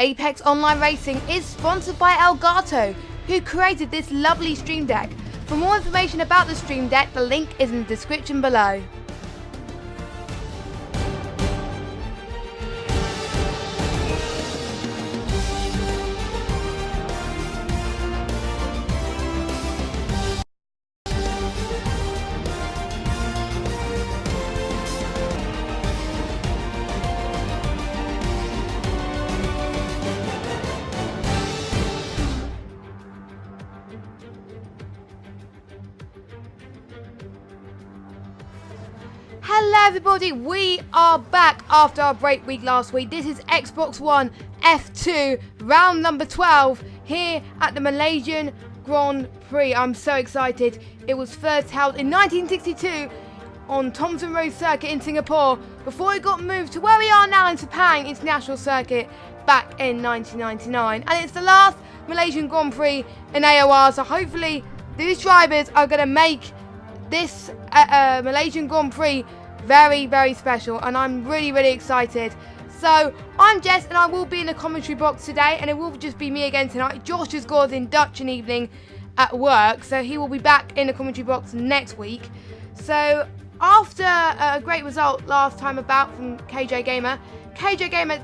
Apex Online Racing is sponsored by Elgato, who created this lovely stream deck. For more information about the stream deck, the link is in the description below. Hello everybody, we are back after our break week last week. This is Xbox One F2 round number 12 here at the Malaysian Grand Prix. I'm so excited. It was first held in 1962 on Thomson Road Circuit in Singapore before it got moved to where we are now in Sepang International Circuit back in 1999. And it's the last Malaysian Grand Prix in AOR, so hopefully these drivers are going to make this Malaysian Grand Prix very, very special, and I'm really excited. So I'm Jess, and I will be in the commentary box today, and it will just be me again tonight. Josh has got in Dutch and evening at work, so he will be back in the commentary box next week. So after a great result last time about from KJ Gamer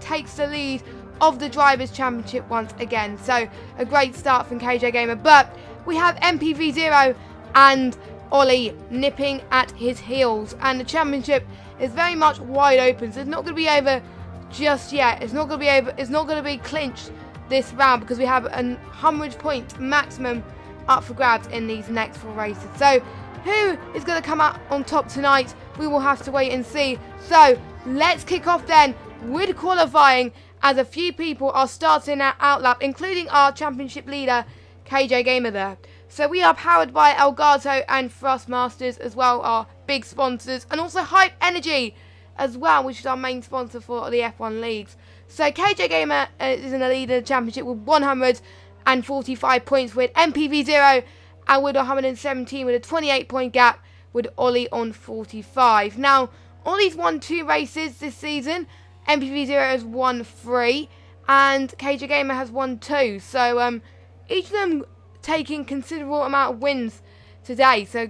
takes the lead of the Drivers' Championship once again. So a great start from KJ Gamer, but we have MPV0 and Ollie nipping at his heels, and the championship is very much wide open, so it's not going to be over just yet. It's not going to be clinched this round, because we have a 100 point maximum up for grabs in these next 4 races. So who is going to come out on top tonight? We will have to wait and see. So let's kick off then with qualifying, as a few people are starting our outlap, including our championship leader KJ Gamer there. So we are powered by Elgato and Thrustmasters as well, our big sponsors, and also Hype Energy as well, which is our main sponsor for the F1 leagues. So KJ Gamer is in the lead of the championship with 145 points, with MPV0 and with 117 with a 28 point gap, with Ollie on 45. Now Ollie's won 2 races this season, MPV0 has won 3, and KJ Gamer has won 2. So each of them taking considerable amount of wins today, so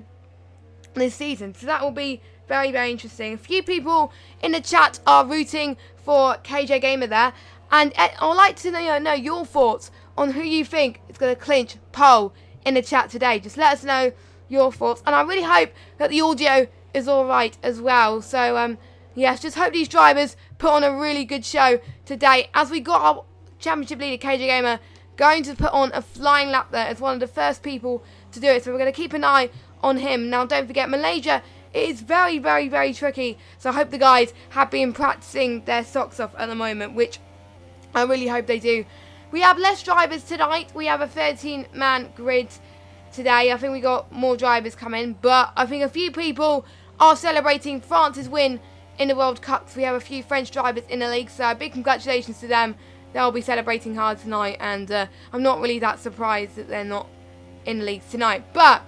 this season, so that will be very interesting. A few people in the chat are rooting for KJ Gamer there, and I'd like to know your thoughts on who you think is going to clinch pole in the chat today. Just let us know your thoughts, and I really hope that the audio is alright as well. So yes, just hope these drivers put on a really good show today, as we got our championship leader KJ Gamer going to put on a flying lap there as one of the first people to do it. So we're going to keep an eye on him. Now don't forget, Malaysia, it is very tricky. So I hope the guys have been practicing their socks off at the moment, which I really hope they do. We have less drivers tonight. We have a 13-man grid today. I think we got more drivers coming, but I think a few people are celebrating France's win in the World Cup. So we have a few French drivers in the league, so big congratulations to them. They'll be celebrating hard tonight, and I'm not really that surprised that they're not in the leagues tonight. But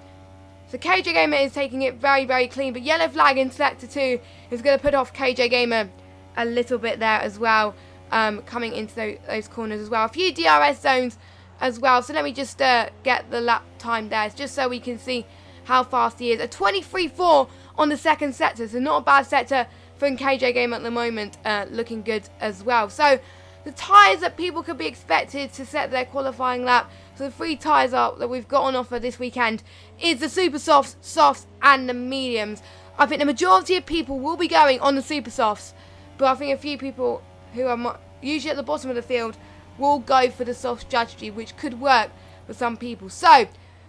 so KJ Gamer is taking it very clean, but yellow flag in sector 2 is going to put off KJ Gamer a little bit there as well, coming into those corners as well. A few DRS zones as well, so let me just get the lap time there, just so we can see how fast he is. A 23.4 on the second sector, so not a bad sector from KJ Gamer at the moment, looking good as well. So the tyres that people could be expected to set their qualifying lap, so the 3 tyres that we've got on offer this weekend, is the super softs, softs and the mediums. I think the majority of people will be going on the super softs, but I think a few people who are usually at the bottom of the field will go for the soft strategy, which could work for some people. So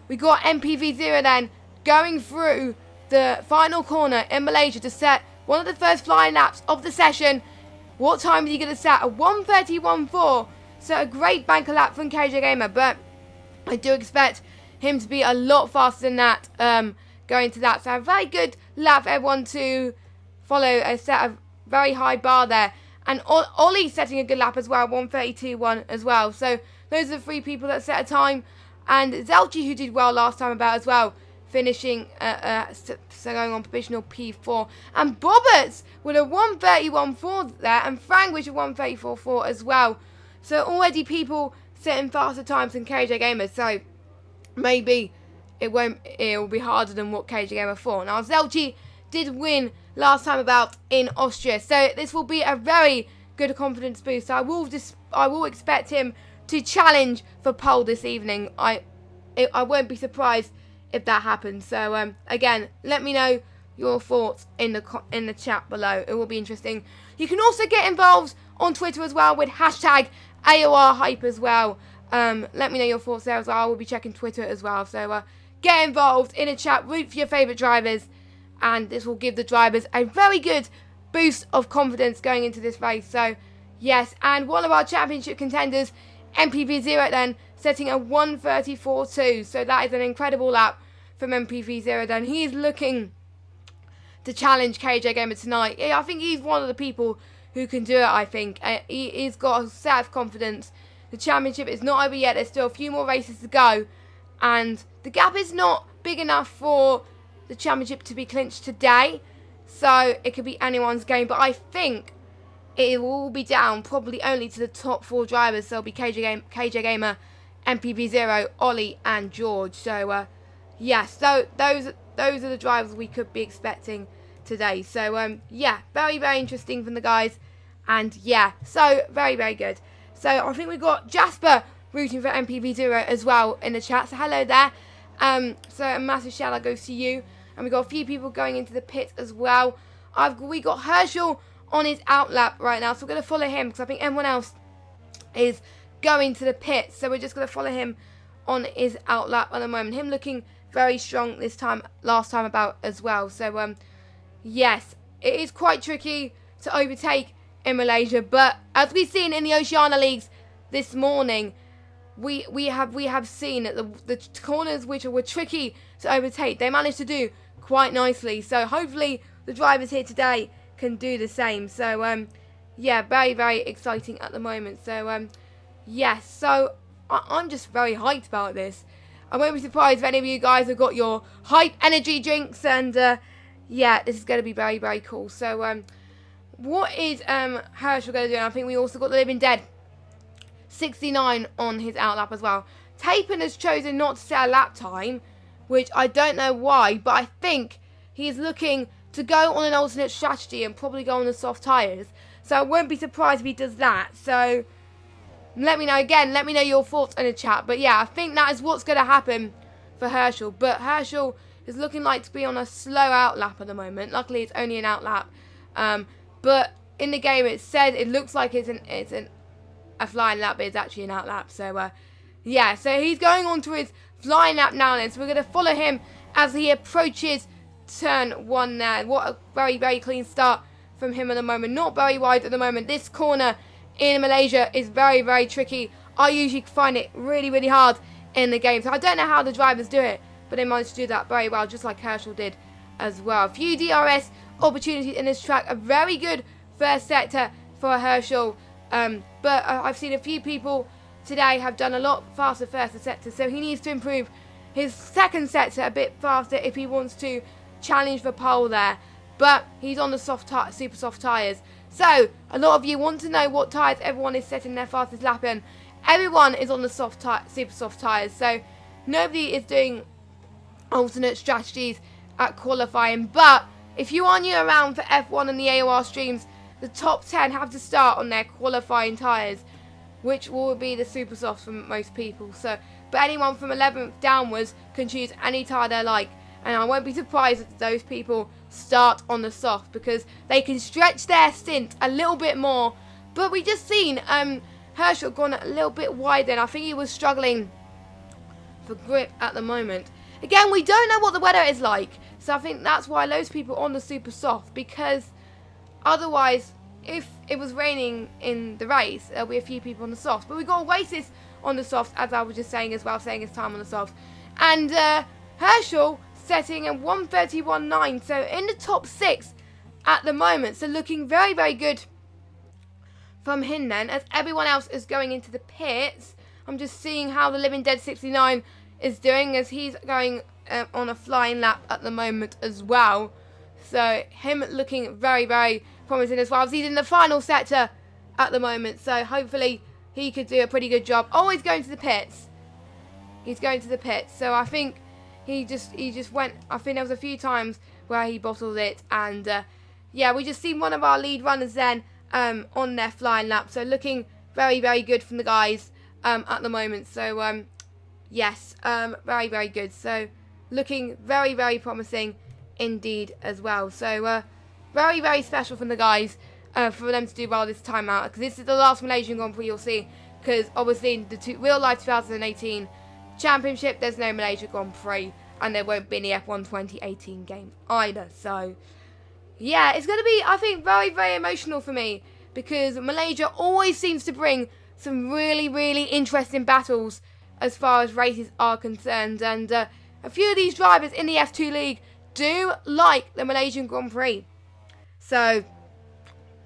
we got MPV0 then going through the final corner in Malaysia to set one of the first flying laps of the session. What time are you going to set? A 1:31.4. So a great banker lap from KJ Gamer, but I do expect him to be a lot faster than that going to that. So a very good lap for everyone to follow, a set of very high bar there. And Ollie setting a good lap as well, 1:32.1 as well. So those are the 3 people that set a time. And Zelchi, who did well last time about as well, finishing so going on provisional P4. And Boberts with a 1:31.4 there, and Frank with a 1:34.4 as well, So already people setting faster times than KJ Gamer. So maybe it will be harder than what KJ Gamer thought. Now Zelchi did win last time about in Austria, so this will be a very good confidence boost. So I will expect him to challenge for pole this evening. I won't be surprised if that happens. So again, let me know your thoughts in the chat below. It will be interesting. You can also get involved on Twitter as well with hashtag AOR hype as well. Let me know your thoughts there as well. I will be checking Twitter as well. So get involved in a chat, root for your favourite drivers, and this will give the drivers a very good boost of confidence going into this race. So yes, and one of our championship contenders, MPV0 then, setting a 1:34.2. So that is an incredible lap from MPV0 then. He is looking to challenge KJ Gamer tonight. Yeah, I think he's one of the people who can do it, I think. He's got a set of confidence. The championship is not over yet. There's still a few more races to go. And the gap is not big enough for the championship to be clinched today. So it could be anyone's game. But I think it will be down probably only to the top 4 drivers. So it'll be KJ Gamer, MPV0, Ollie and George. So yes, so those are the drivers we could be expecting today. So yeah, very, very interesting from the guys. And yeah, so very, very good. So I think we've got Jasper rooting for MPV0 as well in the chat. So hello there. So a massive shout out goes to you. And we've got a few people going into the pit as well. We got Herschel on his outlap right now. So we're going to follow him because I think everyone else is going to the pit. So we're just going to follow him on his outlap at the moment. Him looking very strong this time, last time about as well. So yes, it is quite tricky to overtake in Malaysia, but as we've seen in the Oceania Leagues this morning, we have seen that the corners which were tricky to overtake, they managed to do quite nicely. So hopefully the drivers here today can do the same. So yeah, very, very exciting at the moment. So yes, so I'm just very hyped about this. I won't be surprised if any of you guys have got your hype energy drinks, and yeah, this is going to be very, very cool. So what is Herschel going to do? And I think we also got the Living Dead 69 on his outlap as well. Tapen has chosen not to set a lap time, which I don't know why, but I think he's looking to go on an alternate strategy and probably go on the soft tyres. So I won't be surprised if he does that. So let me know again. Let me know your thoughts in the chat. But yeah, I think that is what's going to happen for Herschel. But Herschel is looking like to be on a slow outlap at the moment. Luckily, it's only an outlap. But in the game, it looks like it's a flying lap, but it's actually an outlap. So yeah, so he's going on to his flying lap now then. So we're going to follow him as he approaches turn 1 there. What a very, very clean start from him at the moment. Not very wide at the moment. This corner in Malaysia is very, very tricky. I usually find it really, really hard in the game. So I don't know how the drivers do it, but they managed to do that very well, just like Herschel did as well. A few DRS opportunities in this track. A very good first sector for Herschel. But I've seen a few people today have done a lot faster first sector. So he needs to improve his second sector a bit faster if he wants to challenge for pole there. But he's on the super soft tyres. So a lot of you want to know what tyres everyone is setting their fastest lap in. Everyone is on the super soft tyres. So nobody is doing alternate strategies at qualifying. But if you are new around for F1 and the AOR streams, the top 10 have to start on their qualifying tyres, which will be the super soft for most people. So, but anyone from 11th downwards can choose any tyre they like. And I won't be surprised if those people start on the soft, because they can stretch their stint a little bit more. But we just seen Herschel gone a little bit wider, and I think he was struggling for grip at the moment. Again, we don't know what the weather is like, so I think that's why loads of people on the super soft, because otherwise, if it was raining in the race, there'll be a few people on the soft. But we got Oasis on the soft, as I was just saying as well, saying his time on the soft. And Herschel setting a 1:31.9, so in the top 6 at the moment. So looking very, very good from him then, as everyone else is going into the pits. I'm just seeing how the Living Dead 69 is doing, as he's going on a flying lap at the moment as well. So him looking very, very promising as well, as he's in the final sector at the moment. So hopefully he could do a pretty good job. Oh, he's going to the pits. He's going to the pits. So I think he just went. I think there was a few times where he bottled it, and yeah, we just seen one of our lead runners then on their flying lap. So looking very, very good from the guys at the moment. So yes, very, very good. So looking very, very promising indeed as well. So very, very special from the guys for them to do well this time out, because this is the last Malaysian Grand Prix you'll see, because obviously in the real life 2018 championship there's no Malaysia Grand Prix, and there won't be any F1 2018 game either. So yeah, it's going to be, I think, very, very emotional for me, because Malaysia always seems to bring some really, really interesting battles as far as races are concerned, and a few of these drivers in the F2 League do like the Malaysian Grand Prix. So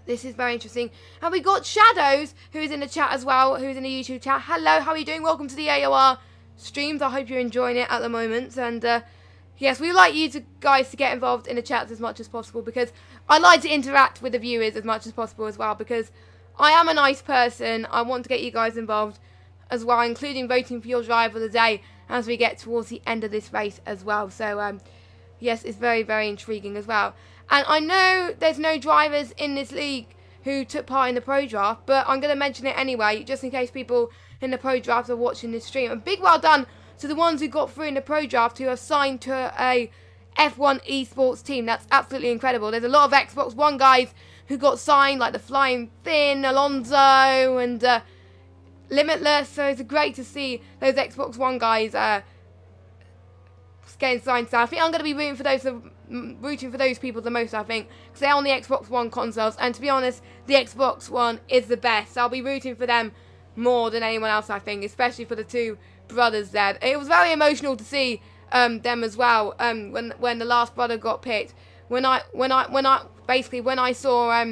this is very interesting. And we got Shadows, who is in the chat as well, who's in the YouTube chat. Hello, how are you doing? Welcome to the AOR streams. I hope you're enjoying it at the moment. And yes, we like you guys to get involved in the chats as much as possible, because I like to interact with the viewers as much as possible as well, because I am a nice person. I want to get you guys involved as well, including voting for your driver of the day as we get towards the end of this race as well. So yes, it's very, very intriguing as well. And I know there's no drivers in this league who took part in the Pro Draft, but I'm going to mention it anyway, just in case people in the Pro Draft are watching this stream. And big well done to the ones who got through in the Pro Draft who are signed to a F1 esports team. That's absolutely incredible. There's a lot of Xbox One guys who got signed, like the Flying Finn, Alonso, and Limitless. So it's great to see those Xbox One guys getting signed. So I think I'm going to be rooting for those people the most, I think, because they're on the Xbox One consoles, and to be honest, the Xbox One is the best. So I'll be rooting for them more than anyone else, I think, especially for the two brothers there. It was very emotional to see them as well when the last brother got picked. When I saw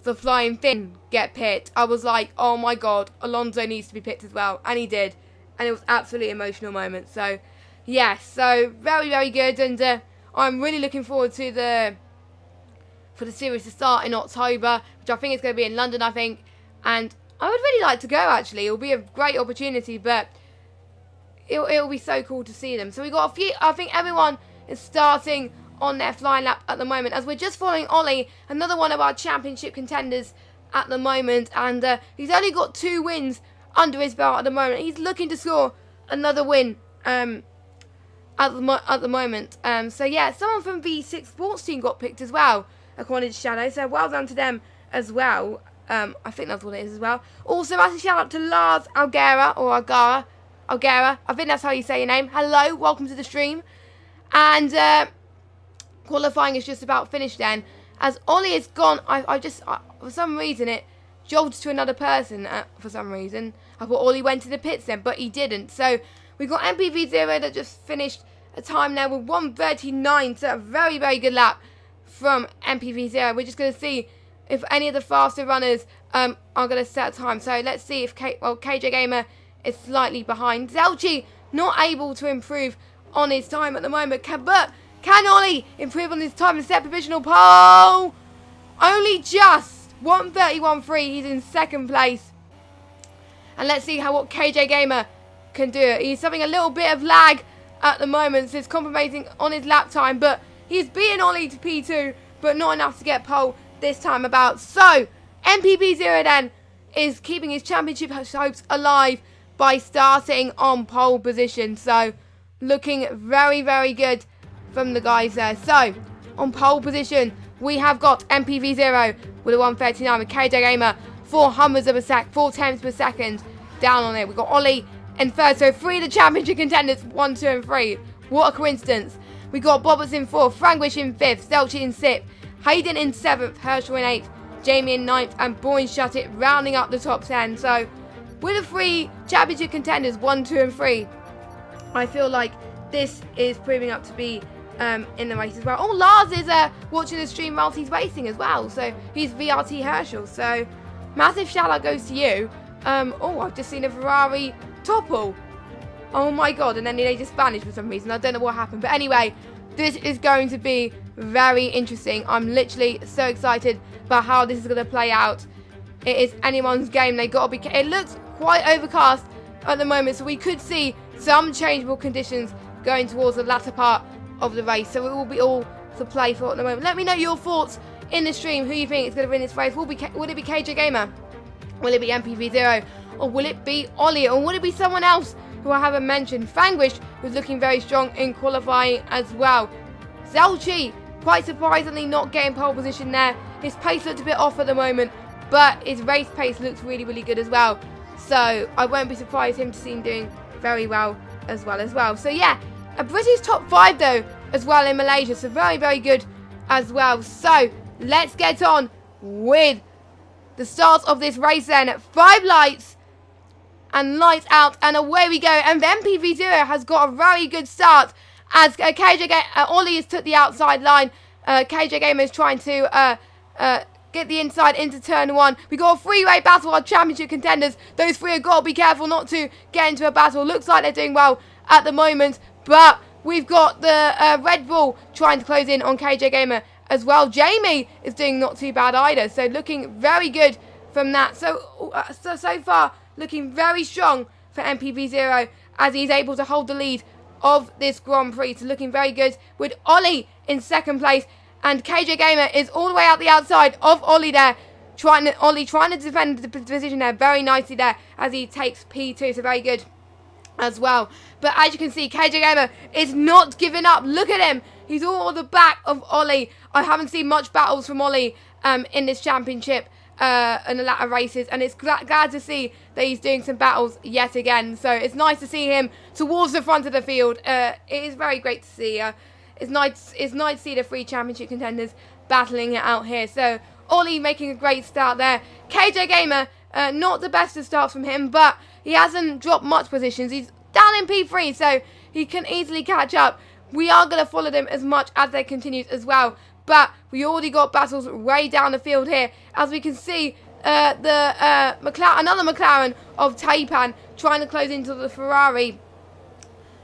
the Flying Finn get picked, I was like, oh my god, Alonso needs to be picked as well, and he did, and it was absolutely emotional moment. So yes, so very, very good, and I'm really looking forward to the series to start in October, which I think is going to be in London, I think, and I would really like to go, actually. It'll be a great opportunity, but it'll be so cool to see them. So we got a few, I think everyone is starting on their flying lap at the moment, as we're just following Ollie, another one of our championship contenders at the moment, and he's only got 2 wins under his belt at the moment. He's looking to score another win at the moment. So yeah, someone from V6 Sports Team got picked as well, according to Shadow, so well done to them as well. I think that's what it is as well. Also, massive shout out to Lars Algera, or Algera, I think that's how you say your name. Hello, welcome to the stream. And qualifying is just about finished then, as Ollie is gone. I just for some reason it jolted to another person for some reason. I thought Ollie went to the pits then, but he didn't. So we got MPV0 that just finished a time there with 1:39, so a very, very good lap from MPV0. We're just going to see if any of the faster runners are going to set a time. So let's see if KJ Gamer is slightly behind. Zelchi not able to improve on his time at the moment. But can Ollie improve on his time and set provisional pole? Only just 1:31.3. He's in second place. And let's see what KJ Gamer can do. He's having a little bit of lag at the moment, so it's compromising on his lap time, but he's beating Ollie to P2, but not enough to get pole this time about. So MPV0 then is keeping his championship hopes alive by starting on pole position. So looking very, very good from the guys there. So on pole position we have got MPV0 with a 1:39, with KJ Gamer 4/10ths per second down on it. We've got Ollie in third, so 3 of the championship contenders, 1, 2 and 3. What a coincidence. We got Bobbers in 4th, Frangwish in 5th, Stelchi in 6th, Hayden in 7th, Herschel in 8th, Jamie in 9th, and Boyne shut it, rounding up the top 10. So with the 3 championship contenders, 1, 2 and 3, I feel like this is proving up to be in the race as well. Oh, Lars is watching the stream whilst he's racing as well, so he's VRT Herschel. So massive shout out goes to you. Oh, I've just seen a Ferrari topple. Oh my god, and then they just vanished for some reason. I don't know what happened, but anyway, this is going to be very interesting. I'm literally so excited about how this is going to play out, it is anyone's game. They got to be. It looks quite overcast at the moment, so we could see some changeable conditions going towards the latter part of the race. So it will be all to play for at the moment. Let me know your thoughts in the stream. Who you think is going to win this race? Will it be KJ Gamer? Will it be MPV0? Or will it be Ollie? Or will it be someone else who I haven't mentioned? Fangwish, who's looking very strong in qualifying as well. Zelchi, quite surprisingly not getting pole position there. His pace looked a bit off at the moment, but his race pace looks really, really good as well. So I won't be surprised him to see him doing very well as well. So yeah, a British top 5 though as well in Malaysia. So very, very good as well. So let's get on with the start of this race then. 5 lights and lights out and away we go. And then MPV0 has got a very good start as Ollie has took the outside line. KJ Gamer is trying to get the inside into turn 1. We got a 3-way battle on championship contenders. Those 3 have got to be careful not to get into a battle. Looks like they're doing well at the moment, but we've got the Red Bull trying to close in on KJ Gamer as well. Jamie is doing not too bad either, so looking very good from that. So far looking very strong for MPV0 as he's able to hold the lead of this Grand Prix. So looking very good with Ollie in second place, and KJ Gamer is all the way out the outside of Ollie there, trying to defend the position there very nicely there as he takes P2. So very good as well. But as you can see, KJ Gamer is not giving up. Look at him. He's all at the back of Ollie. I haven't seen much battles from Ollie in this championship in the latter races, and it's glad to see that he's doing some battles yet again. So it's nice to see him towards the front of the field. It is very great to see. It's nice to see the 3 championship contenders battling it out here. So Ollie making a great start there. KJ Gamer, not the best of starts from him, but he hasn't dropped much positions. He's down in P3, so he can easily catch up. We are going to follow them as much as they continue as well. But we already got battles way down the field here. As we can see, another McLaren of Taipan trying to close into the Ferrari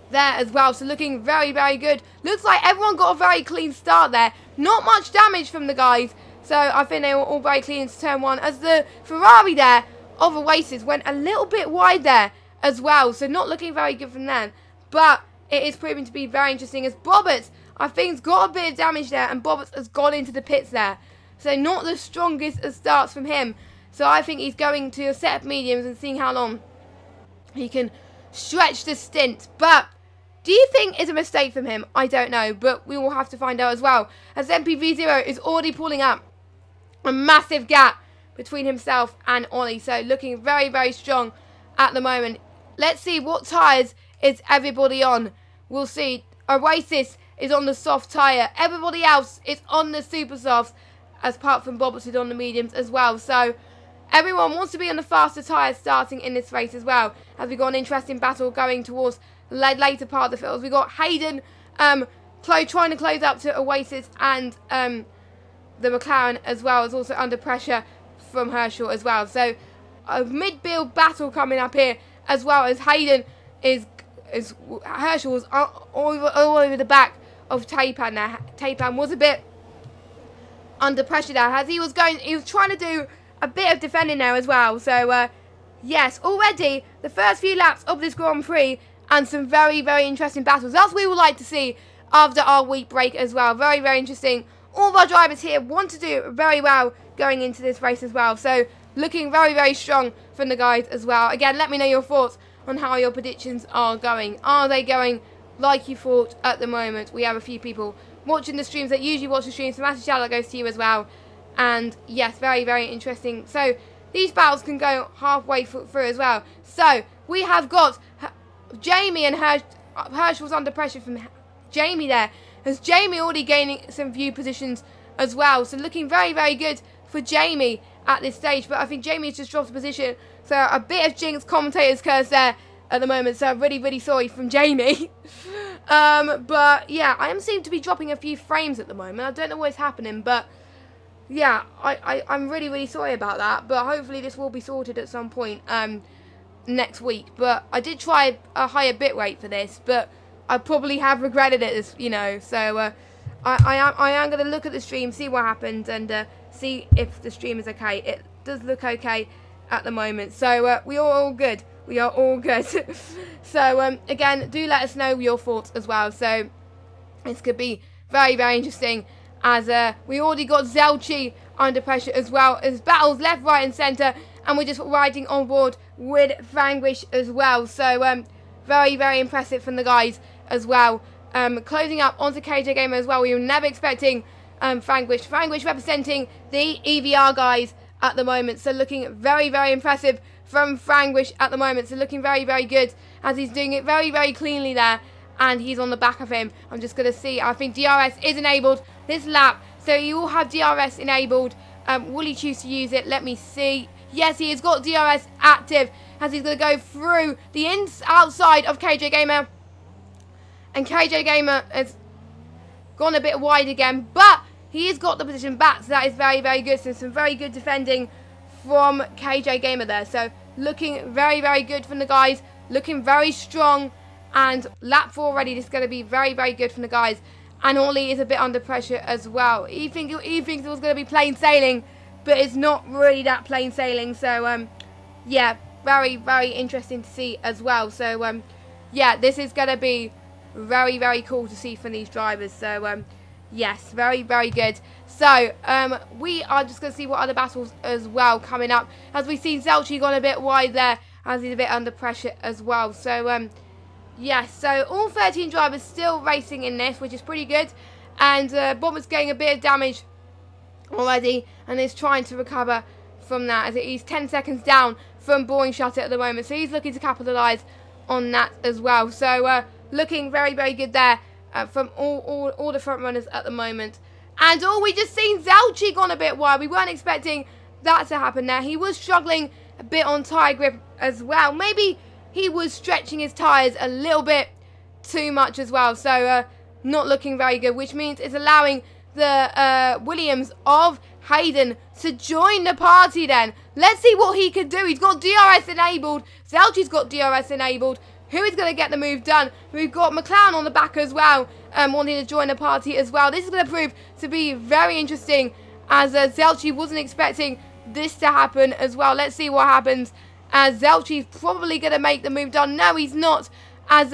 there as well. So looking very, very good. Looks like everyone got a very clean start there. Not much damage from the guys. So I think they were all very clean into turn 1. As the Ferrari there of Oasis went a little bit wide there as well. So not looking very good from them. But it is proving to be very interesting as Bobbert, I think, has got a bit of damage there, and Bobbert has gone into the pits there. So not the strongest of starts from him. So I think he's going to a set of mediums and seeing how long he can stretch the stint. But do you think it's a mistake from him? I don't know, but we will have to find out as well. As MPV0 is already pulling up a massive gap between himself and Ollie. So looking very, very strong at the moment. Let's see what tyres is everybody on. We'll see. Oasis is on the soft tyre. Everybody else is on the super softs, as apart from Bobbert is on the mediums as well. So everyone wants to be on the faster tyres starting in this race as well. As we've got an interesting battle going towards the later part of the field. We've got Hayden trying to close up to Oasis, and the McLaren as well is also under pressure from Herschel as well. So a mid-build battle coming up here, as well as Hayden Herschel was all over the back of Taipan there. Taipan was a bit under pressure there as he was trying to do a bit of defending there as well. So yes, already the first few laps of this Grand Prix and some very, very interesting battles. That's what we would like to see after our week break as well. Very, very interesting. All of our drivers here want to do very well going into this race as well. So looking very, very strong from the guys as well. Again, let me know your thoughts on how your predictions are going. Are they going like you thought at the moment? We have a few people watching the streams that usually watch the streams, so massive shout out goes to you as well. And yes, very, very interesting. So these battles can go halfway through as well. So we have got Jamie, and Herschel's under pressure from Jamie there. As Jamie already gaining some view positions as well. So looking very, very good for Jamie at this stage. But I think Jamie's just dropped a position. So a bit of Jinx commentator's curse there at the moment. So I'm really, really sorry from Jamie. But yeah, I am seem to be dropping a few frames at the moment. I don't know what's happening, but yeah, I'm really, really sorry about that. But hopefully this will be sorted at some point next week. But I did try a higher bitrate for this, but I probably have regretted it, you know. So I am going to look at the stream, see what happens, and see if the stream is okay. It does look okay at the moment. So we are all good. We are all good. So again, do let us know your thoughts as well. So this could be very, very interesting, as we already got Zelchi under pressure as well as battles left, right and centre, and we're just riding on board with Vanquish as well. So very, very impressive from the guys as well. Closing up onto KJ Gamer as well. We were never expecting Vanquish representing the EVR guys at the moment. So looking very, very impressive from Vanquish at the moment. So looking very, very good, as he's doing it very, very cleanly there. And he's on the back of him. I'm just going to see. I think DRS is enabled this lap. So you all have DRS enabled. Will he choose to use it? Let me see. Yes, he has got DRS active, as he's going to go through the outside of KJ Gamer. And KJ Gamer has gone a bit wide again, but he has got the position back, so that is very, very good. So some very good defending from KJ Gamer there. So looking very, very good from the guys, looking very strong. And lap 4 already, this is going to be very, very good from the guys. And Ollie is a bit under pressure as well. He thinks it was going to be plain sailing, but it's not really that plain sailing. So yeah, very, very interesting to see as well. So yeah, this is going to be very, very cool to see from these drivers. So yes, very, very good. So we are just going to see what other battles as well coming up, as we see Zelchi gone a bit wide there, as he's a bit under pressure as well. So yes, so all 13 drivers still racing in this, which is pretty good. And Bomber's getting a bit of damage already, and is trying to recover from that, as he's 10 seconds down from Boring Shutter at the moment. So he's looking to capitalise on that as well. So looking very, very good there from all the front runners at the moment. And we just seen Zelchi gone a bit wide. We weren't expecting that to happen there. He was struggling a bit on tyre grip as well. Maybe he was stretching his tyres a little bit too much as well. So not looking very good, which means it's allowing the Williams of Hayden to join the party then. Let's see what he can do. He's got DRS enabled. Zelchi's got DRS enabled. Who is going to get the move done? We've got McLaren on the back as well, wanting to join the party as well. This is going to prove to be very interesting, as Zelchi wasn't expecting this to happen as well. Let's see what happens, as Zelchi's probably going to make the move done. No, he's not, as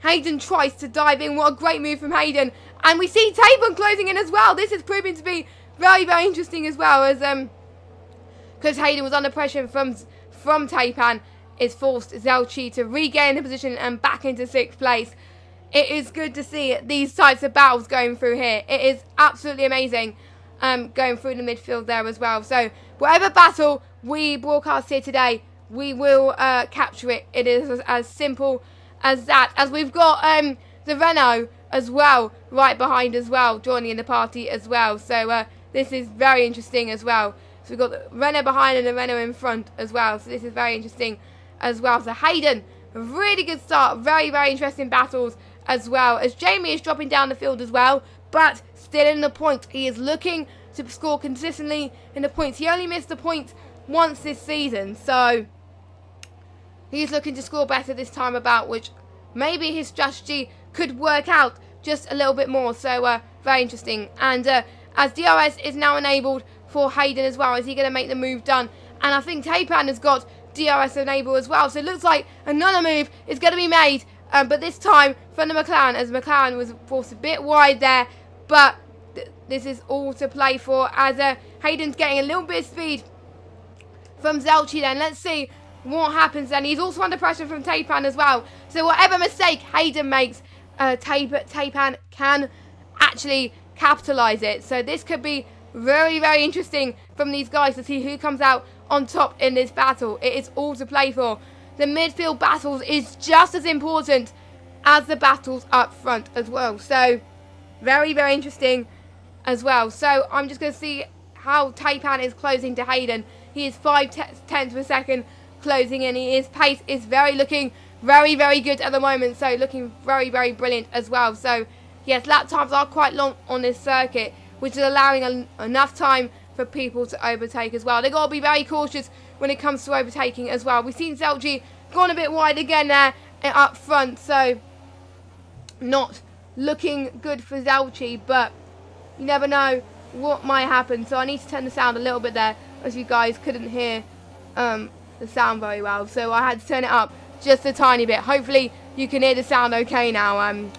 Hayden tries to dive in. What a great move from Hayden. And we see Tapan closing in as well. This is proving to be very, very interesting as well, as because Hayden was under pressure from Tapan, is forced Zelchi to regain the position and back into 6th place. It is good to see these types of battles going through here. It is absolutely amazing going through the midfield there as well. So whatever battle we broadcast here today, we will capture it. It is as simple as that. As we've got the Renault as well right behind as well, joining in the party as well. So this is very interesting as well. So we've got the Renault behind and the Renault in front as well. So this is very interesting as well. So Hayden, a really good start. Very, very interesting battles as well, as Jamie is dropping down the field as well, but still in the points. He is looking to score consistently in the points. He only missed the points once this season, so he's looking to score better this time about, which maybe his strategy could work out just a little bit more. So very interesting. And as DRS is now enabled for Hayden as well, is he going to make the move done? And I think Tapan has got DRS enabled as well, so it looks like another move is going to be made, but this time from the McLaren, as McLaren was forced a bit wide there. But this is all to play for, as Hayden's getting a little bit of speed from Zelchi then. Let's see what happens then. He's also under pressure from Tapan as well, so whatever mistake Hayden makes, Tapan can actually capitalise it. So this could be very, very interesting from these guys to see who comes out on top in this battle. It is all to play for. The midfield battles is just as important as the battles up front as well. So very, very interesting as well. So I'm just going to see how Tapan is closing to Hayden. He is 5/10 of a second closing in. His pace is looking very, very good at the moment. So looking very, very brilliant as well. So yes, lap times are quite long on this circuit, which is allowing enough time for people to overtake as well. They've got to be very cautious when it comes to overtaking as well. We've seen Zelchi gone a bit wide again there up front, so not looking good for Zelchi, but you never know what might happen. So I need to turn the sound a little bit there, as you guys couldn't hear the sound very well. So I had to turn it up just a tiny bit. Hopefully you can hear the sound okay now.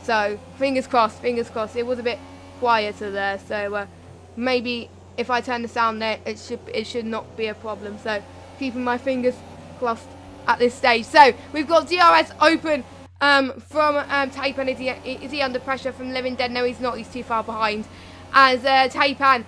So fingers crossed, fingers crossed. It was a bit quieter there, so maybe if I turn the sound there, it should not be a problem. So keeping my fingers crossed at this stage. So we've got DRS open from Taipan. Is he under pressure from Living Dead? No, he's not. He's too far behind. As Taipan,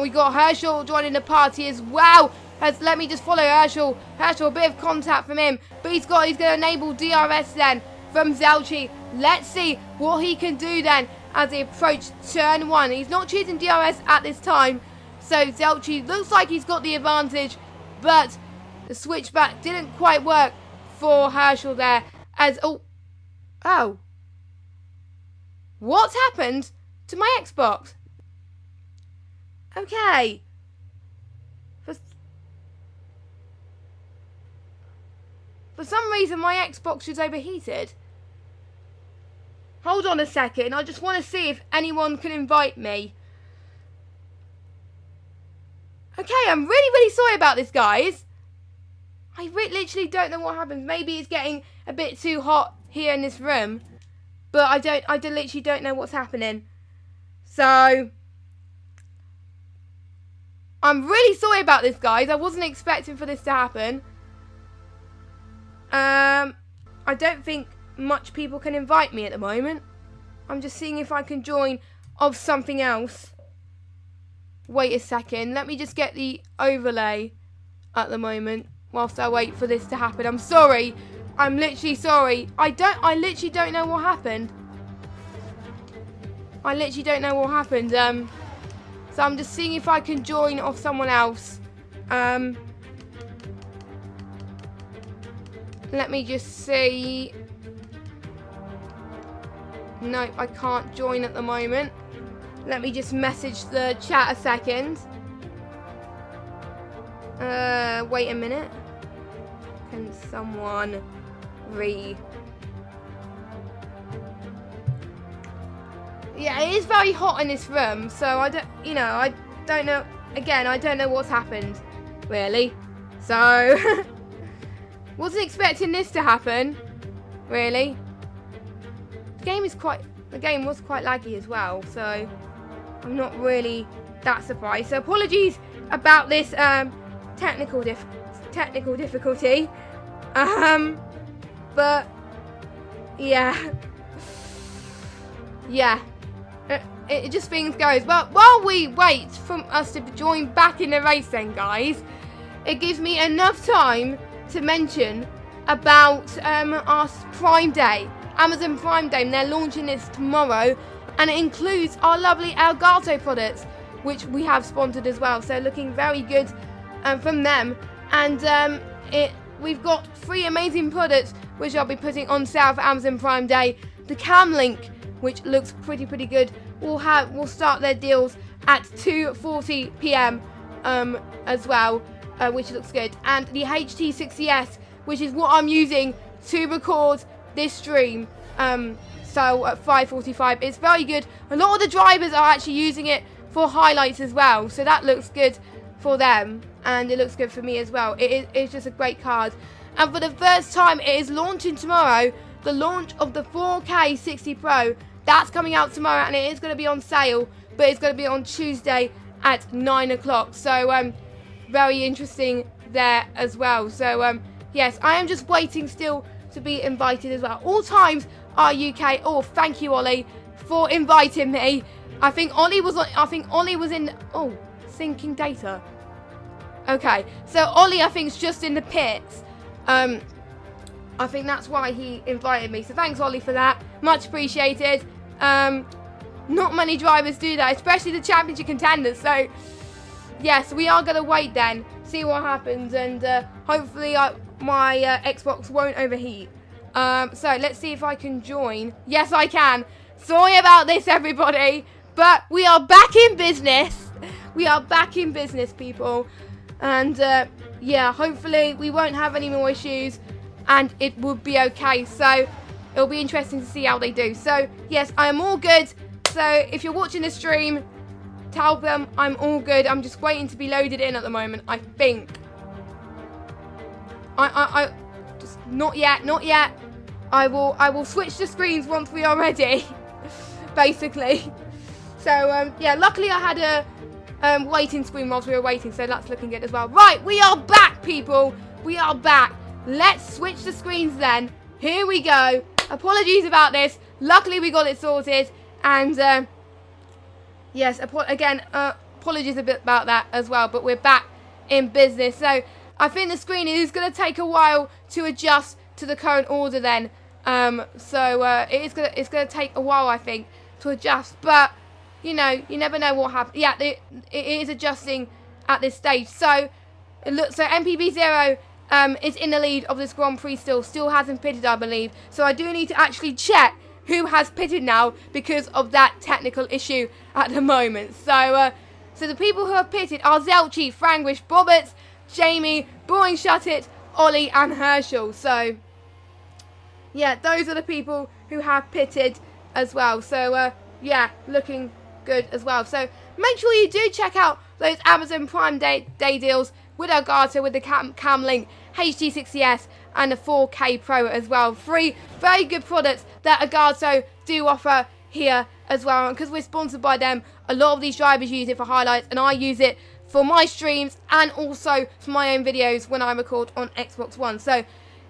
we got Herschel joining the party as well. Let me just follow Herschel. Herschel, a bit of contact from him, but he's going to enable DRS then from Zelchi. Let's see what he can do then as he approached turn 1. He's not choosing DRS at this time, so Zelchi looks like he's got the advantage, but the switchback didn't quite work for Herschel there. As oh, what's happened to my Xbox? Okay. For some reason, my Xbox is overheated. Hold on a second. I just want to see if anyone can invite me. Okay, I'm really, really sorry about this, guys. I literally don't know what happens. Maybe it's getting a bit too hot here in this room. But I literally don't know what's happening. So I'm really sorry about this, guys. I wasn't expecting for this to happen. I don't think much people can invite me at the moment. I'm just seeing if I can join of something else. Wait a second. Let me just get the overlay at the moment whilst I wait for this to happen. I'm sorry. I'm literally sorry. I literally don't know what happened. I literally don't know what happened. So I'm just seeing if I can join off someone else. Let me just see. No, I can't join at the moment. Let me just message the chat a second. Wait a minute. Can someone Yeah, it is very hot in this room, so I don't know. Again, I don't know what's happened, really. So wasn't expecting this to happen, really. The game was quite laggy as well, so I'm not really that surprised. So apologies about this technical difficulty. But yeah. It just things goes. But while we wait for us to join back in the race then, guys, it gives me enough time to mention about our Prime Day, Amazon Prime Day, and they're launching this tomorrow, and it includes our lovely Elgato products, which we have sponsored as well, so looking very good from them. And we've got 3 amazing products which I'll be putting on sale for Amazon Prime Day. The Cam Link, which looks pretty good, will start their deals at 2:40 p.m. As well, which looks good. And the HT60S, which is what I'm using to record this stream, so at 5:45, it's very good. A lot of the drivers are actually using it for highlights as well, so that looks good for them, and it looks good for me as well. It's just a great card. And for the first time, it is launching tomorrow, the launch of the 4K 60 Pro. That's coming out tomorrow, and it is going to be on sale, but it's going to be on Tuesday at 9 o'clock. So very interesting there as well. So yes, I am just waiting still to be invited as well. All times are UK. Oh, thank you, Ollie, for inviting me. I think Ollie was in syncing data. Okay, so Ollie, I think, is just in the pits. I think that's why he invited me. So thanks, Ollie, for that. Much appreciated. Not many drivers do that, especially the championship contenders. So yes, we are going to wait then, see what happens, and hopefully my Xbox won't overheat. So let's see if I can join. Yes, I can. Sorry about this, everybody, but we are back in business. We are back in business, people. And yeah, hopefully we won't have any more issues, and it will be okay. So it'll be interesting to see how they do. So, yes, I am all good. So, if you're watching the stream, tell them I'm all good. I'm just waiting to be loaded in at the moment, I think. I just, not yet, not yet. I will switch the screens once we are ready, basically. So, yeah, luckily I had a waiting screen whilst we were waiting, so that's looking good as well. Right, we are back, people. We are back. Let's switch the screens then. Here we go. Apologies about this. Luckily, we got it sorted. And, yes, apologies a bit about that as well. But we're back in business. So, I think the screen is going to take a while to adjust to the current order then. It's going to take a while, I think, to adjust. But, you know, you never know what happens. Yeah, it is adjusting at this stage. So, so MPB0 is in the lead of this Grand Prix still hasn't pitted, I believe. So I do need to actually check who has pitted now because of that technical issue at the moment. So so the people who have pitted are Zelchi, Frangwish, Bobbits, Jamie, Boring Shuttit, Ollie and Herschel. So yeah, those are the people who have pitted as well. So yeah, looking good as well. So make sure you do check out those Amazon Prime Day deals with Elgato, with the Cam Link, HD60S and the 4K Pro as well. 3 very good products that Elgato do offer here as well. And because we're sponsored by them, a lot of these drivers use it for highlights, and I use it for my streams and also for my own videos when I record on Xbox One. So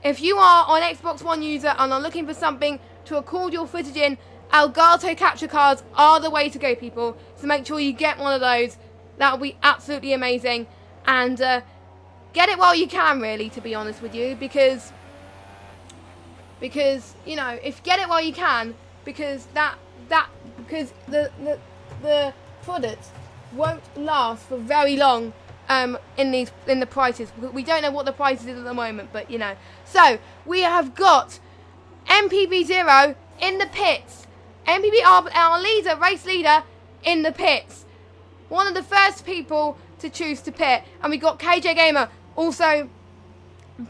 if you are an Xbox One user and are looking for something to record your footage in, Elgato capture cards are the way to go, people. So make sure you get one of those. That will be absolutely amazing. And get it while you can, really, to be honest with you, because you know, if get it while you can, because because the products won't last for very long in the prices. We don't know what the prices is at the moment, but you know. So we have got MPB0 in the pits. MPB, our leader, race leader, in the pits. One of the first people to choose to pit, and we got KJ Gamer also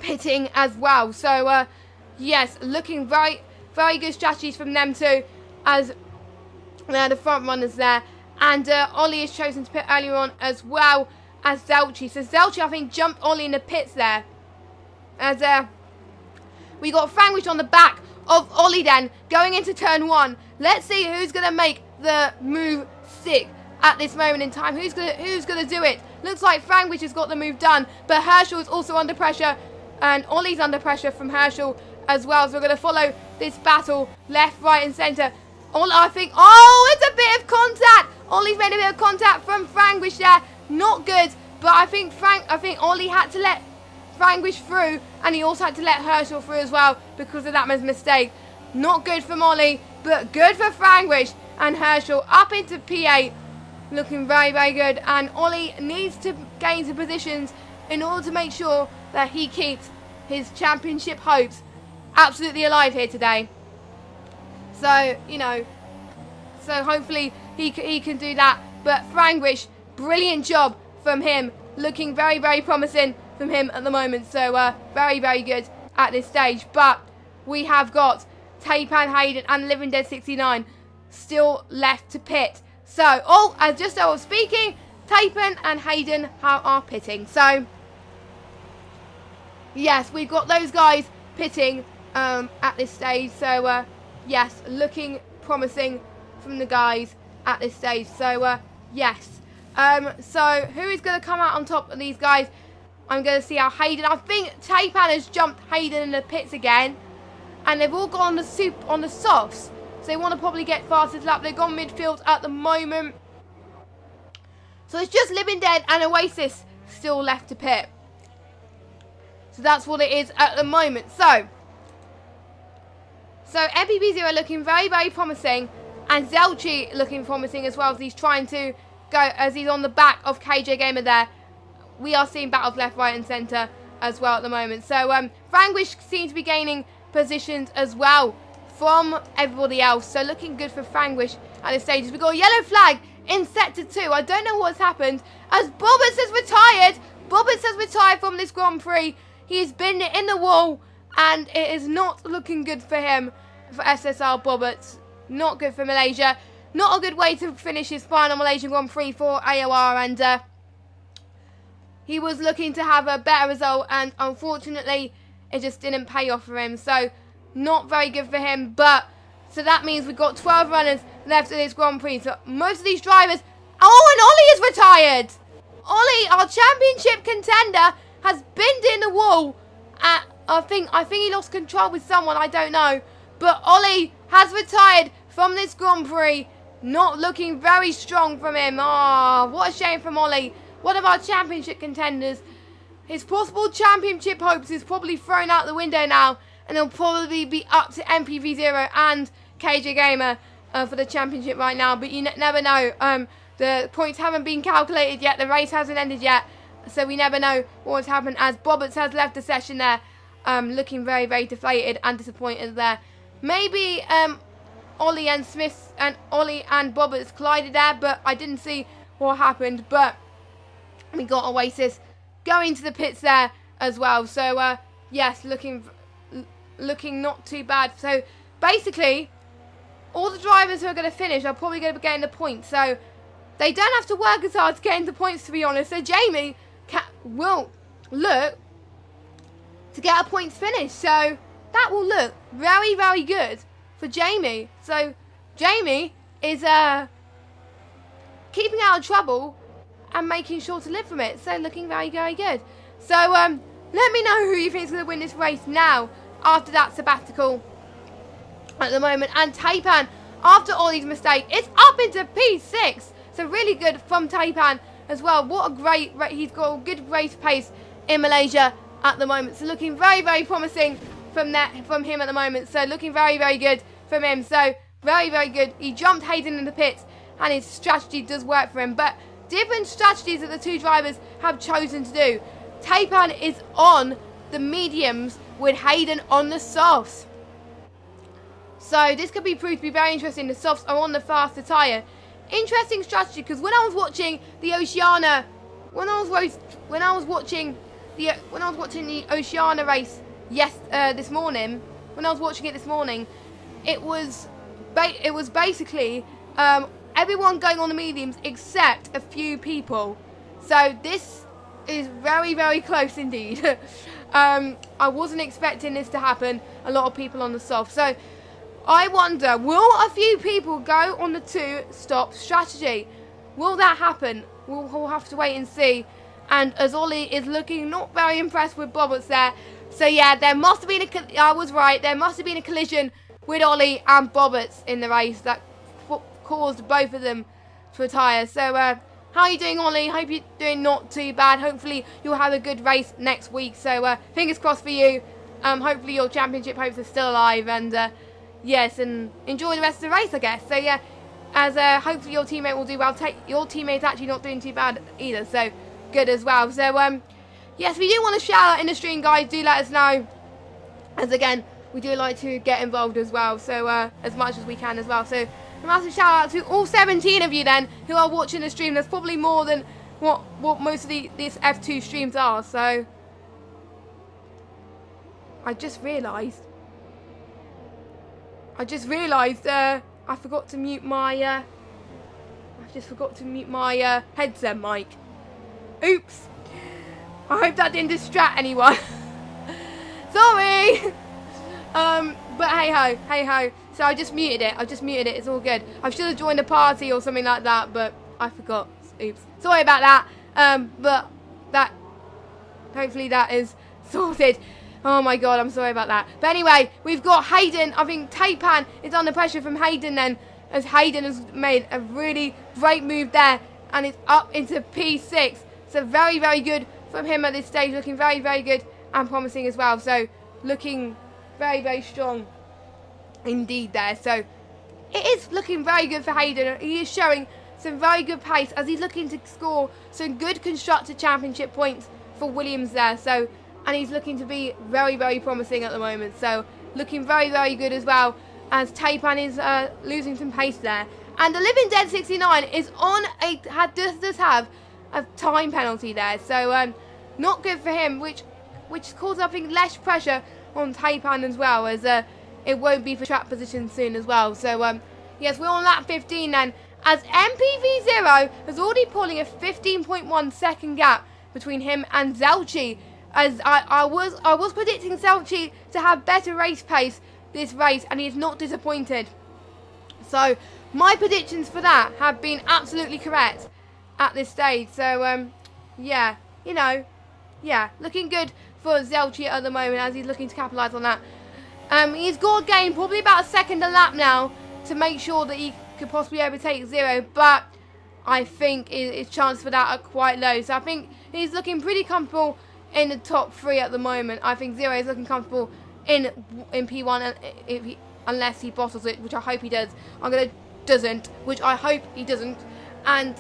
pitting as well. So yes, looking very, very good strategies from them too, as they're the front runners there. And Ollie is chosen to pit earlier on as well as Zelchi. So Zelchi, I think, jumped Ollie in the pits there. As we got Frangwish on the back of Ollie then, going into turn 1. Let's see who's going to make the move stick at this moment in time. Who's gonna do it? Looks like Frangwish has got the move done, but Herschel is also under pressure, and Ollie's under pressure from Herschel as well. So we're gonna follow this battle left, right, and centre. I think, oh, it's a bit of contact. Ollie's made a bit of contact from Frangwish there. Not good, but I think Ollie had to let Frangwish through, and he also had to let Herschel through as well because of that mistake. Not good from Ollie, but good for Frangwish and Herschel up into P8. Looking very, very good, and Ollie needs to gain some positions in order to make sure that he keeps his championship hopes absolutely alive here today. So, you know, so hopefully he can do that. But Frangwish, brilliant job from him. Looking very, very promising from him at the moment. So, very, very good at this stage. But we have got Tapan, Hayden and Living Dead 69 still left to pit. So, as just I was speaking, Tapan and Hayden are pitting. So, yes, we've got those guys pitting at this stage. So, yes, looking promising from the guys at this stage. So, yes. So, who is going to come out on top of these guys? I'm going to see how Hayden... I think Tapan has jumped Hayden in the pits again. And they've all gone on the softs. So they want to probably get fastest lap. They've gone midfield at the moment. So it's just Living Dead and Oasis still left to pit. So that's what it is at the moment. So MPB0 looking very, very promising. And Zelchi looking promising as well, as he's trying to go, as he's on the back of KJ Gamer there. We are seeing battles left, right and centre as well at the moment. So Frangwish seems to be gaining positions as well from everybody else. So looking good for Frangwish at this stage. We've got a yellow flag in sector 2. I don't know what's happened, as Bobbits has retired. Bobbits has retired from this Grand Prix. He's been in the wall and it is not looking good for him. for SSR Bobbert. Not good for Malaysia. Not a good way to finish his final Malaysian Grand Prix for AOR, and he was looking to have a better result, and unfortunately it just didn't pay off for him. So not very good for him, but so that means we've got 12 runners left in this Grand Prix. So most of these drivers... Oh, and Ollie is retired! Ollie, our championship contender, has binned in the wall. I think he lost control with someone, I don't know. But Ollie has retired from this Grand Prix. Not looking very strong from him. Ah, what a shame from Ollie. One of our championship contenders. His possible championship hopes is probably thrown out the window now. And he'll probably be up to MPV0 and KJ Gamer for the championship right now. But you never know. The points haven't been calculated yet. The race hasn't ended yet. So we never know what's happened, as Bobberts has left the session there. Looking very, very deflated and disappointed there. Maybe Ollie and Bobberts collided there, but I didn't see what happened. But we got Oasis going to the pits there as well. So yes, looking not too bad. So basically, all the drivers who are going to finish are probably going to be getting the points. So they don't have to work as hard to get into points, to be honest. So Jamie will look to get a points finish. So that will look very, very good for Jamie. So Jamie is keeping out of trouble and making sure to live from it. So looking very, very good. So let me know who you think is going to win this race now after that sabbatical at the moment. And Taipan, after Ollie's mistake, it's up into P6. So really good from Taipan as well. What a great race. He's got a good race pace in Malaysia at the moment. So looking very, very promising from him at the moment. So looking very, very good from him. So very, very good. He jumped Hayden in the pits and his strategy does work for him. But different strategies that the two drivers have chosen to do. Taipan is on the mediums with Hayden on the softs. So this could be proved to be very interesting. The softs are on the faster tyre. Interesting strategy, because when I was watching the Oceania, when I was watching the Oceania race this morning, it was basically everyone going on the mediums except a few people. So this is very, very close indeed. I wasn't expecting this to happen. A lot of people on the soft. So I wonder, will a few people go on the two-stop strategy? Will that happen? We'll have to wait and see. And as Ollie is looking not very impressed with Bobberts there. So yeah, there must have been I was right. There must have been a collision with Ollie and Bobberts in the race that caused both of them to retire. So how are you doing, Ollie? Hope you're doing not too bad. Hopefully you'll have a good race next week. So fingers crossed for you. Hopefully your championship hopes are still alive. And yes, and enjoy the rest of the race, I guess. So yeah, as hopefully your teammate will do well. Your teammate's actually not doing too bad either, so good as well. So yes, we do want to shout out in the stream, guys. Do let us know, as again, we do like to get involved as well. So as much as we can as well. So a massive shout out to all 17 of you then who are watching the stream. There's probably more than what most of these F2 streams are. So I just realised I forgot to mute my headset mic. Oops. I hope that didn't distract anyone. Sorry. But hey ho. So I just muted it. It's all good. I should have joined a party or something like that, but I forgot. Oops. Sorry about that. But hopefully that is sorted. Oh my god, I'm sorry about that. But anyway, we've got Hayden. I think Taipan is under pressure from Hayden then, as Hayden has made a really great move there. And it's up into P6. So very, very good from him at this stage. Looking very, very good and promising as well. So looking very, very strong indeed there. So it is looking very good for Hayden. He is showing some very good pace as he's looking to score some good constructor championship points for Williams there. So, and he's looking to be very, very promising at the moment. So looking very, very good as well, as Taipan is losing some pace there. And the Living Dead 69 is on does have a time penalty there. So not good for him, which caused, I think, less pressure on Taipan as well, as it won't be for track position soon as well. So, yes, we're on lap 15 then, as MPV0 is already pulling a 15.1 second gap between him and Zelchi. As I was predicting Zelchi to have better race pace this race, and he is not disappointed. So my predictions for that have been absolutely correct at this stage. So yeah, you know, yeah, looking good for Zelchi at the moment as he's looking to capitalise on that. He's got to gain probably about a second a lap now to make sure that he could possibly overtake Zero, but I think his chances for that are quite low. So I think he's looking pretty comfortable in the top 3 at the moment. I think Zero is looking comfortable in P1 unless he bottles it, which I hope he does. Which I hope he doesn't, and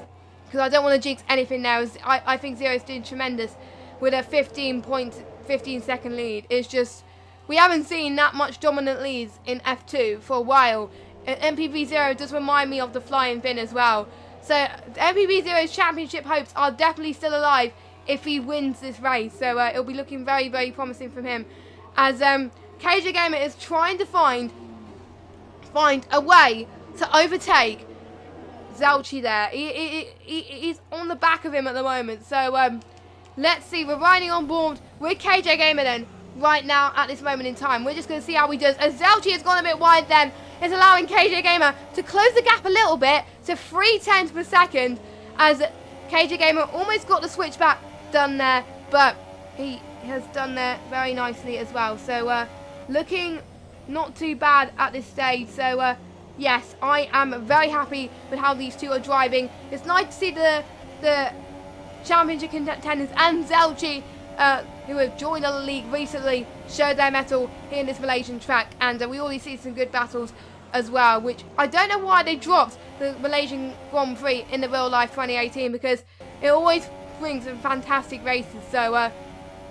because I don't want to jinx anything now. I think Zero's doing tremendous with a 15 second lead. It's just, we haven't seen that much dominant leads in F2 for a while. MPV0 does remind me of the Flying Finn as well. So MPV0's championship hopes are definitely still alive if he wins this race. So it'll be looking very, very promising from him. As KJ Gamer is trying to find a way to overtake Zelchi there. He's on the back of him at the moment. So let's see. We're riding on board with KJ Gamer then right now at this moment in time. We're just going to see how he does. As Zelchi has gone a bit wide then, it's allowing KJ Gamer to close the gap a little bit to 3/10 per second, as KJ Gamer almost got the switchback done there, but he has done there very nicely as well. So looking not too bad at this stage. So yes, I am very happy with how these two are driving. It's nice to see the championship contenders and Zelchi, who have joined the league recently, show their mettle here in this Malaysian track, and we already see some good battles as well, which I don't know why they dropped the Malaysian Grand Prix in the real life 2018, because it always brings some fantastic races. So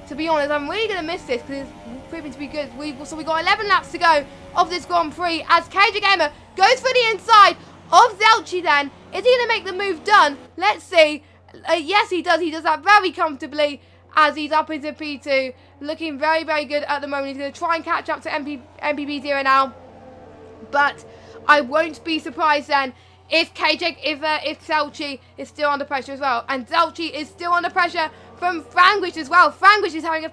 to be honest, I'm really going to miss this because it's proving to be good. So we got 11 laps to go of this Grand Prix as KJ Gamer goes for the inside of Zelchi then. Is he going to make the move done? Let's see. Yes, he does. He does that very comfortably as he's up into P2. Looking very, very good at the moment. He's going to try and catch up to MPB0 now. But I won't be surprised then if Zelchi is still under pressure as well. And Zelchi is still under pressure from Frangwish as well. Frangwish is having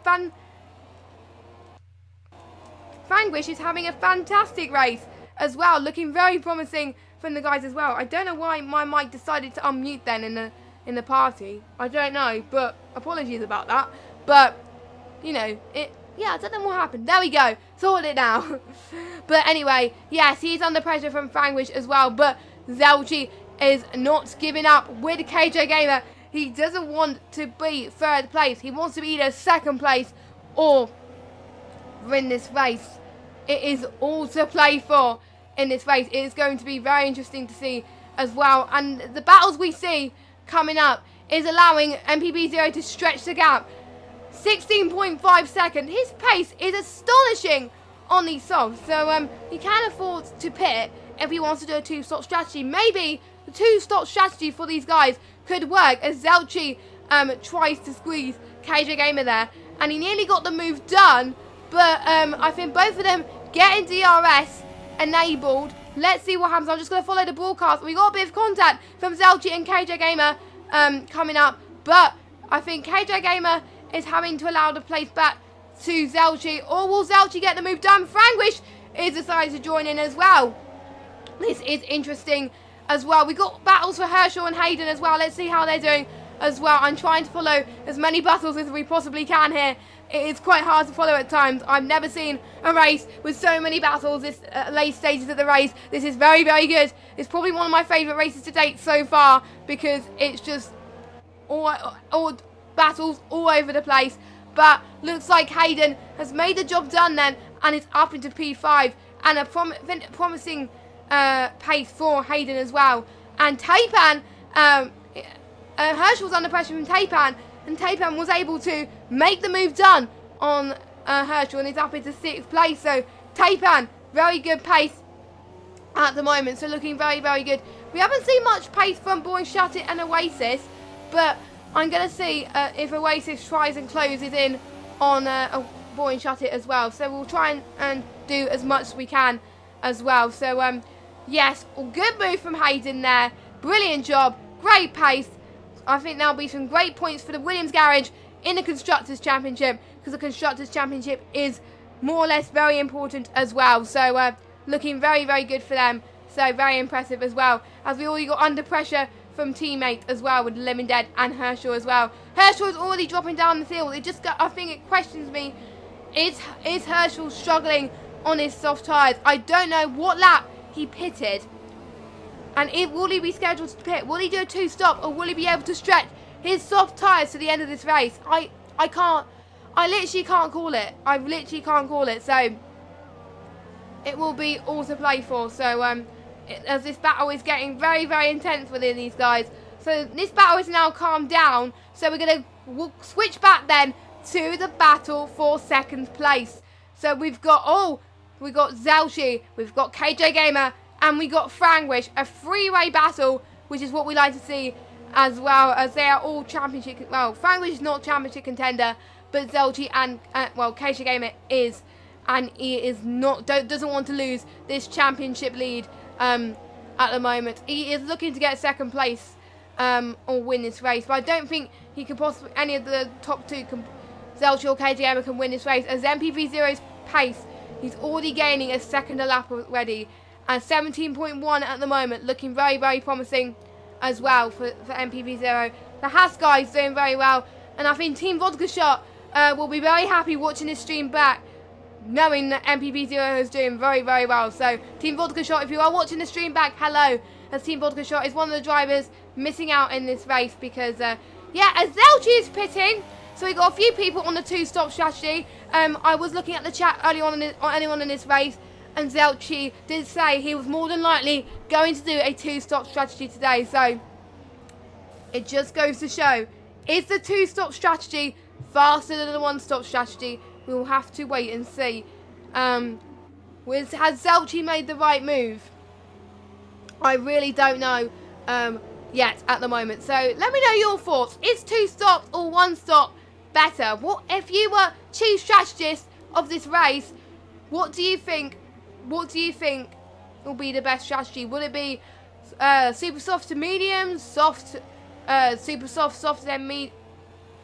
a fantastic race as well. Looking very promising from the guys as well. I don't know why my mic decided to unmute then in the party. I don't know, but apologies about that. But you know, yeah, I don't know what happened. There we go. Sorted it now. But anyway, yes, he's under pressure from Frangwish as well. But Zelchi is not giving up with KJ Gamer. He doesn't want to be third place. He wants to be either second place or win this race. It is all to play for in this race. It is going to be very interesting to see as well. And the battles we see coming up is allowing MPB0 to stretch the gap. 16.5 seconds. His pace is astonishing on these softs. So he can afford to pit if he wants to do a two-stop strategy. Maybe the two-stop strategy for these guys could work as Zelchi tries to squeeze KJ Gamer there. And he nearly got the move done. But I think both of them getting DRS enabled. Let's see what happens. I'm just going to follow the broadcast. We got a bit of contact from Zelchi and KJ Gamer coming up. But I think KJ Gamer is having to allow the place back to Zelchi. Or will Zelchi get the move done? Frangwish is decided to join in as well. This is interesting as well. We got battles for Herschel and Hayden as well. Let's see how they're doing as well. I'm trying to follow as many battles as we possibly can here. It is quite hard to follow at times. I've never seen a race with so many battles this late stages of the race. This is very, very good. It's probably one of my favourite races to date so far because it's just all battles all over the place. But looks like Hayden has made the job done then and is up into P5 and a promising pace for Hayden as well. And Taipan, Herschel was under pressure from Taipan, and Taipan was able to make the move done on Herschel and is up into 6th place. So Taipan, very good pace at the moment, so looking very, very good. We haven't seen much pace from Boy Shut It and Oasis, but I'm going to see if Oasis tries and closes in on Boy and Shut It as well. So we'll try and do as much as we can as well. So, yes, good move from Hayden there. Brilliant job. Great pace. I think there'll be some great points for the Williams Garage in the Constructors' Championship, because the Constructors' Championship is more or less very important as well. So, looking very, very good for them. So, very impressive as well. As we already got under pressure from teammates as well with Living Dead and Herschel as well. Herschel is already dropping down the field. I think it questions me. Is Herschel struggling on his soft tyres? I don't know what lap he pitted. And will he be scheduled to pit? Will he do a 2-stop, or will he be able to stretch his soft tyres to the end of this race? I literally can't call it. I literally can't call it. So it will be all to play for. So as this battle is getting very, very intense within these guys. So this battle is now calmed down. So we'll switch back then to the battle for second place. So we've got Zelchi, we've got KJ Gamer, and we got Frangwish, a three-way battle, which is what we like to see, as well as they are all championship. Well, Frangwish is not championship contender, but Zelchi and KJ Gamer is, and he is not. Doesn't want to lose this championship lead at the moment. He is looking to get second place or win this race, but I don't think he can possibly. Any of the top two, Zelchi or KJ Gamer, can win this race. As MPV0's pace, he's already gaining a second a lap already. And 17.1 at the moment, looking very, very promising as well for MPV0. The Haas guys doing very well, and I think Team Vodka Shot will be very happy watching this stream back, knowing that MPV0 is doing very, very well. So Team Vodka Shot, if you are watching the stream back, hello, as Team Vodka Shot is one of the drivers missing out in this race because, yeah, as Zelchi is pitting, so we got a few people on the 2-stop strategy. I was looking at the chat early on anyone in this race, and Zelchi did say he was more than likely going to do a 2-stop strategy today. So it just goes to show, is the 2-stop strategy faster than the 1-stop strategy? We will have to wait and see. Has Zelchi made the right move? I really don't know yet at the moment. So let me know your thoughts. Is 2 stops or 1 stop better? What if you were chief strategist of this race? What do you think? What do you think will be the best strategy? Will it be super soft to medium, soft, super soft, then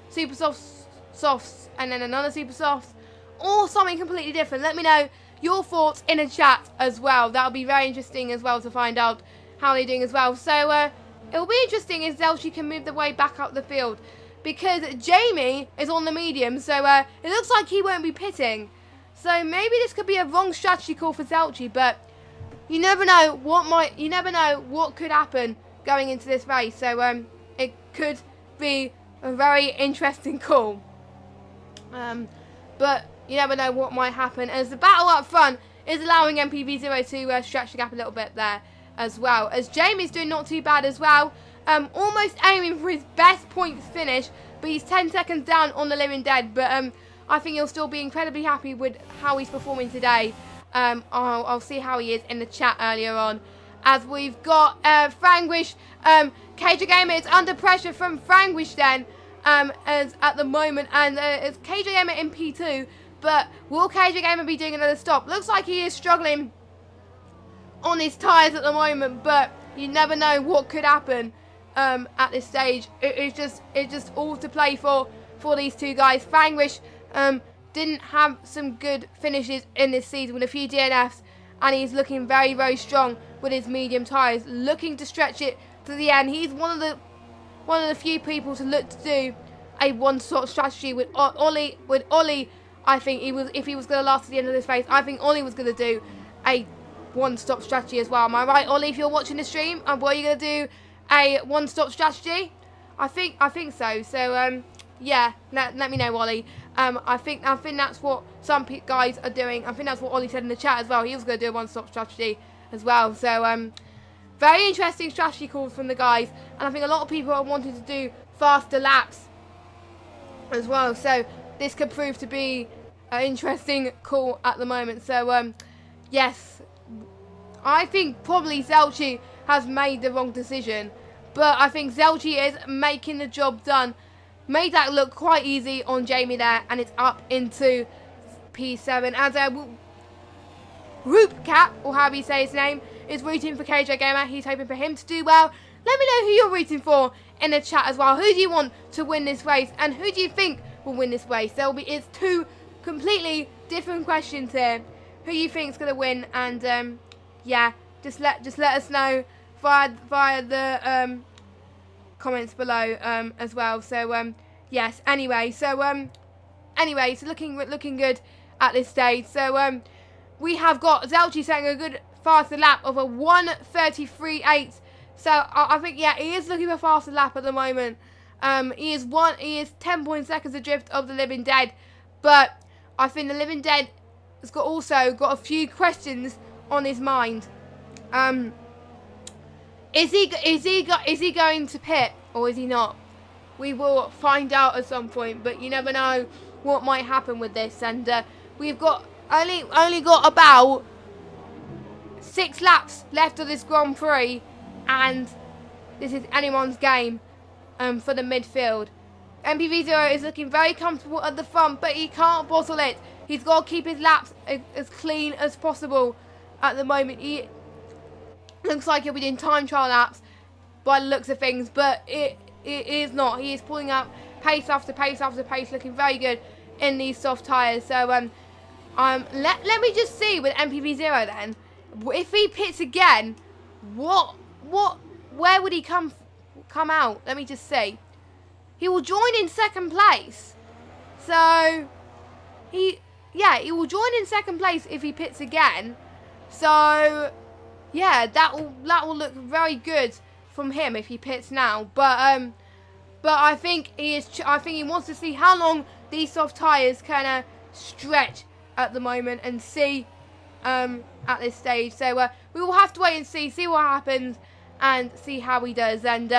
super soft, and then another super soft, or something completely different? Let me know your thoughts in a chat as well. That'll be very interesting as well to find out how they're doing as well. So it'll be interesting if Zelchi can move the way back up the field, because Jamie is on the medium, so it looks like he won't be pitting. So maybe this could be a wrong strategy call for Zelchi, but you never know what could happen going into this race. So it could be a very interesting call. But you never know what might happen, as the battle up front is allowing MPV0 to stretch the gap a little bit there as well. As Jamie's doing not too bad as well, almost aiming for his best points finish, but he's 10 seconds down on the Living Dead. But I think he'll still be incredibly happy with how he's performing today. I'll see how he is in the chat earlier on. As we've got Frangwish, KJ Gamer is under pressure from Frangwish then, as at the moment, and it's KJ Gamer in P2, but will KJ Gamer be doing another stop? Looks like he is struggling on his tyres at the moment, but you never know what could happen at this stage. It's just all to play for these two guys. Frangwish didn't have some good finishes in this season with a few DNFs, and he's looking very, very strong with his medium tyres, looking to stretch it to the end. He's one of the few people to look to do a 1-stop strategy with Ollie. With Ollie, I think if he was going to last to the end of this race, I think Ollie was going to do a 1-stop strategy as well. Am I right, Ollie? If you're watching the stream, were you going to do a 1-stop strategy? I think so. So yeah, let me know, Ollie. I think that's what some guys are doing. I think that's what Ollie said in the chat as well. He was going to do a 1-stop strategy as well. So very interesting strategy calls from the guys, and I think a lot of people are wanting to do faster laps as well. So this could prove to be an interesting call at the moment. So yes, I think probably Zelchi has made the wrong decision, but I think Zelchi is making the job done. Made that look quite easy on Jamie there, and it's up into P7. As Group Cap, or however you say his name, is rooting for KJ Gamer. He's hoping for him to do well. Let me know who you're rooting for in the chat as well. Who do you want to win this race, and who do you think will win this race? It's two completely different questions here. Who you think's gonna win? And yeah, just let us know via the comments below as well. So yes. Anyway, so looking good at this stage. So we have got Zelchi setting a good faster lap of a 1:33.8. So I think, yeah, he is looking for a faster lap at the moment. He is 10 seconds adrift of the Living Dead, but I think the Living Dead has also got a few questions on his mind. Is he going to pit, or is he not? We will find out at some point, but you never know what might happen with this. And we've got only got about 6 laps left of this Grand Prix, and this is anyone's game for the midfield. MPV0 is looking very comfortable at the front, but he can't bottle it. He's got to keep his laps as clean as possible at the moment. He looks like he'll be doing time trial laps by the looks of things, but it is not. He is pulling up pace after pace after pace, looking very good in these soft tyres. So let me just see with MPV0 then, if he pits again, where would he come out? Let me just see. He will join in second place. So he will join in second place if he pits again. So yeah, that will look very good from him if he pits now. But I think he wants to see how long these soft tyres kind of stretch at the moment and see at this stage. So we will have to wait and see what happens and see how he does. And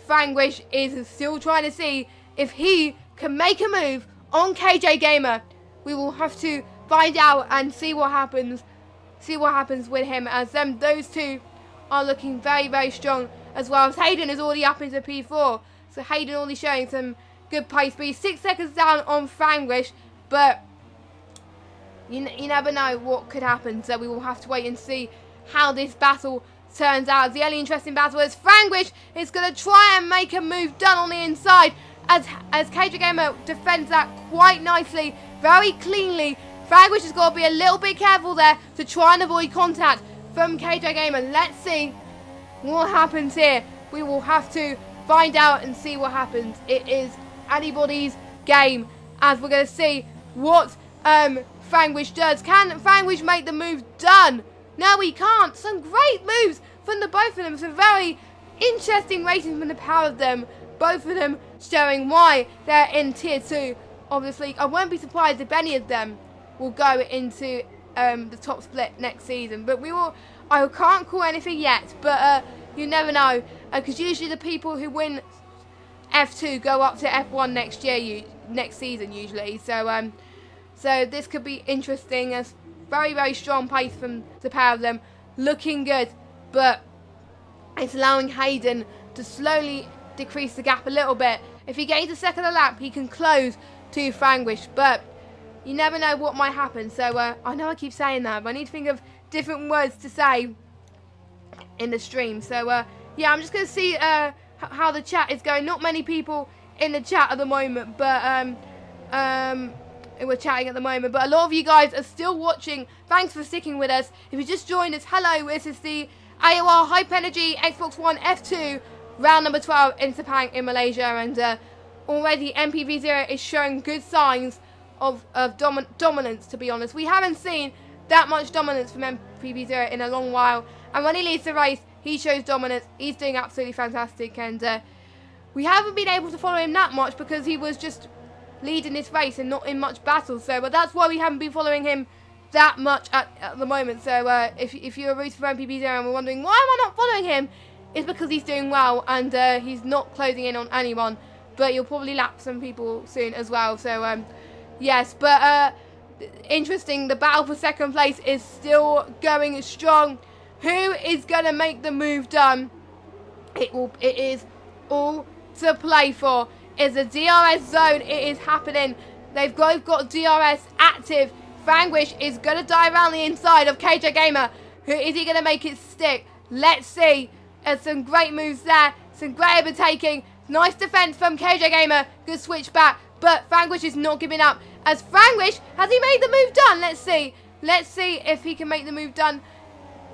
Frangwish is still trying to see if he can make a move on KJ Gamer. We will have to find out and see what happens. See what happens with him, as those two are looking very, very strong, as well as Hayden is already up into P4. So Hayden already showing some good pace, but he's 6 seconds down on Frangwish. But you never know what could happen, so we will have to wait and see how this battle turns out. The only interesting battle is Frangwish is going to try and make a move done on the inside, as KJ Gamer defends that quite nicely, very cleanly. Frangwish has got to be a little bit careful there to try and avoid contact from KJ Gamer. Let's see what happens here. We will have to find out and see what happens. It is anybody's game, as we're going to see what Frangwish does. Can Frangwish make the move done? No, he can't. Some great moves from the both of them. Some very interesting racing from the pair of them. Both of them showing why they're in Tier 2 of this league. I won't be surprised if any of them will go into the top split next season. But I can't call anything yet. But you never know. Because usually the people who win F2 go up to F1 next season usually. So this could be interesting. As very, very strong pace from the pair of them, looking good, but it's allowing Hayden to slowly decrease the gap a little bit. If he gains a second a lap, he can close to Frangwish, but you never know what might happen. So I know I keep saying that, but I need to think of different words to say in the stream. So yeah, I'm just going to see how the chat is going. Not many people in the chat at the moment, but we're chatting at the moment, but a lot of you guys are still watching. Thanks for sticking with us. If you just joined us, hello, this is the AOR Hype Energy Xbox One F2 round number 12 in Sepang in Malaysia, and already MPV0 is showing good signs of dominance, to be honest. We haven't seen that much dominance from MPV0 in a long while, and when he leads the race, he shows dominance. He's doing absolutely fantastic, and we haven't been able to follow him that much because he was just leading this race and not in much battle. So, but that's why we haven't been following him that much at the moment. So if you're a rooter for MPV0 and we're wondering why am I not following him, it's because he's doing well and he's not closing in on anyone. But you'll probably lap some people soon as well. So yes, but interesting. The battle for second place is still going strong. Who is going to make the move done? It is all to play for. Is the DRS zone. It is happening. They've both got DRS active Frangwish is going to dive around the inside of KJ Gamer. Is he going to make it stick? Let's see. There's some great moves there. Some great overtaking. Nice defense from KJ Gamer. Good switch back. But Frangwish is not giving up. As Frangwish, has he made the move done? Let's see. Let's see if he can make the move done.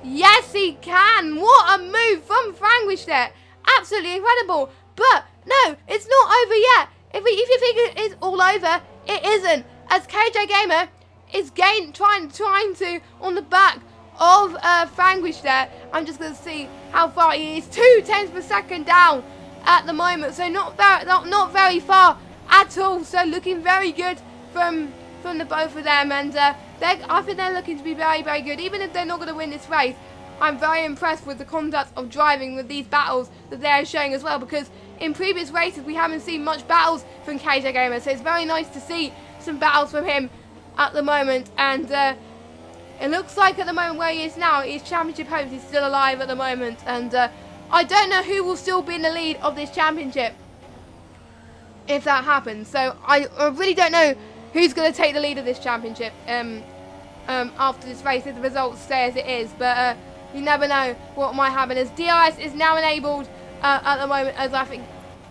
Yes, he can. What a move from Frangwish there. Absolutely incredible. But no, it's not over yet. If you think it's all over, it isn't. As KJ Gamer is trying to on the back of Frangwish there. I'm just going to see how far he is. 0.2 per second down at the moment. So not very far at all. So looking very good from the both of them. And I think they're looking to be very, very good. Even if they're not going to win this race, I'm very impressed with the conduct of driving with these battles that they're showing as well. Because in previous races, we haven't seen much battles from KJ Gamer. So it's very nice to see some battles from him at the moment. And it looks like at the moment where he is now, his championship hopes is still alive at the moment. And I don't know who will still be in the lead of this championship if that happens. So I really don't know who's going to take the lead of this championship after this race if the results stay as it is. But you never know what might happen, as DRS is now enabled at the moment, as I think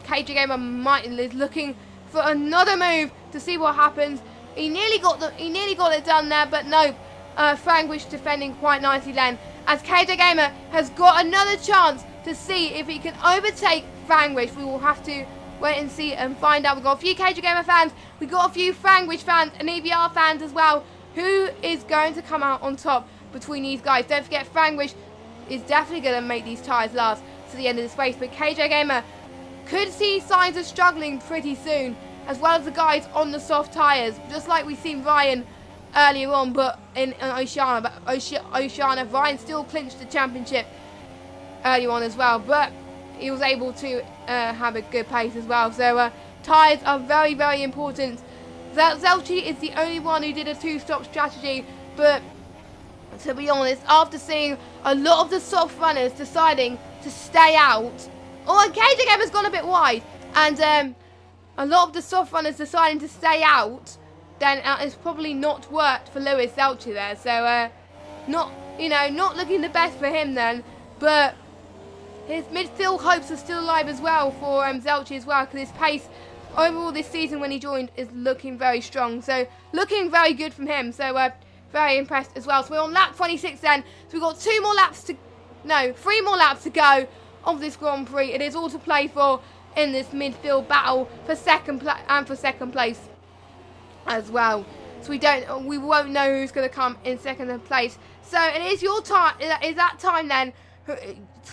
KJ Gamer is looking for another move to see what happens. He nearly got it done there, but no. Frangwish defending quite nicely then, as KJ Gamer has got another chance to see if he can overtake Frangwish. We will have to wait and see and find out. We've got a few KJ Gamer fans, we've got a few Frangwish fans and EBR fans as well. Who is going to come out on top between these guys? Don't forget, Frangwish is definitely going to make these tyres last to the end of this race, but KJ Gamer could see signs of struggling pretty soon, as well as the guys on the soft tyres, just like we've seen Ryan earlier on, but in Oceania. But Oceania, Ryan still clinched the championship earlier on as well, but he was able to have a good pace as well. So tyres are very, very important. Zelchi is the only one who did a two-stop strategy, but to be honest, after seeing a lot of the soft runners deciding to stay out, KJ Gamer's gone a bit wide, and a lot of the soft runners deciding to stay out, then it's probably not worked for Lewis Zelchi there. So not looking the best for him then, but his midfield hopes are still alive as well for Zelchi as well, because his pace overall this season when he joined is looking very strong. So looking very good from him. So very impressed as well. So we're on lap 26 then. So we've got 3 more laps to go of this Grand Prix. It is all to play for in this midfield battle for second place as well. So we won't know who's going to come in second place. So it is your time. Is that time then?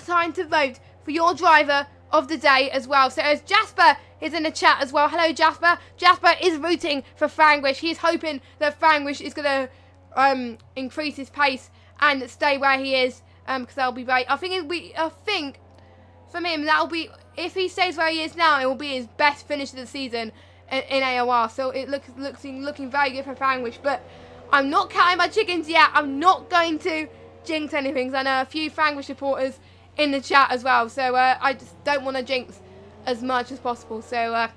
Time to vote for your driver of the day as well. So as Jasper is in the chat as well. Hello, Jasper. Jasper is rooting for Frangwish. He's hoping that Frangwish is going to increase his pace and stay where he is, because that'll be great. I think from him that'll be, if he stays where he is now, it will be his best finish of the season in AOR. So it looking very good for Frangwish. But I'm not counting my chickens yet. I'm not going to jinx anything, because I know a few Frangwish supporters in the chat as well. So I just don't want to jinx as much as possible. So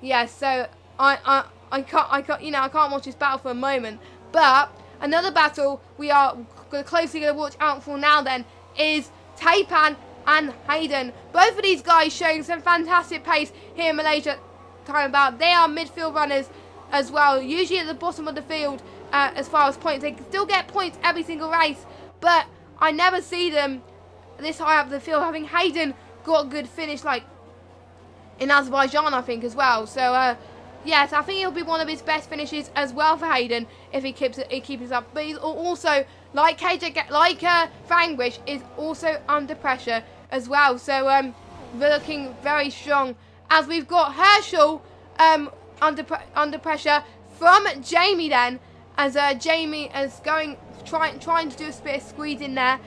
yeah. So I can't watch this battle for a moment. But another battle we are closely going to watch out for now then is Taipan and Hayden. Both of these guys showing some fantastic pace here in Malaysia. They are midfield runners as well, usually at the bottom of the field as far as points. They can still get points every single race, but I never see them this high up the field. Having Hayden got a good finish like in Azerbaijan, I think, as well. So yes, I think it'll be one of his best finishes as well for Hayden if he keeps it up. But he's also, like Frangwish, is also under pressure as well. So looking very strong, as we've got Herschel under pressure from Jamie then, as Jamie is trying to do a bit of squeeze in there,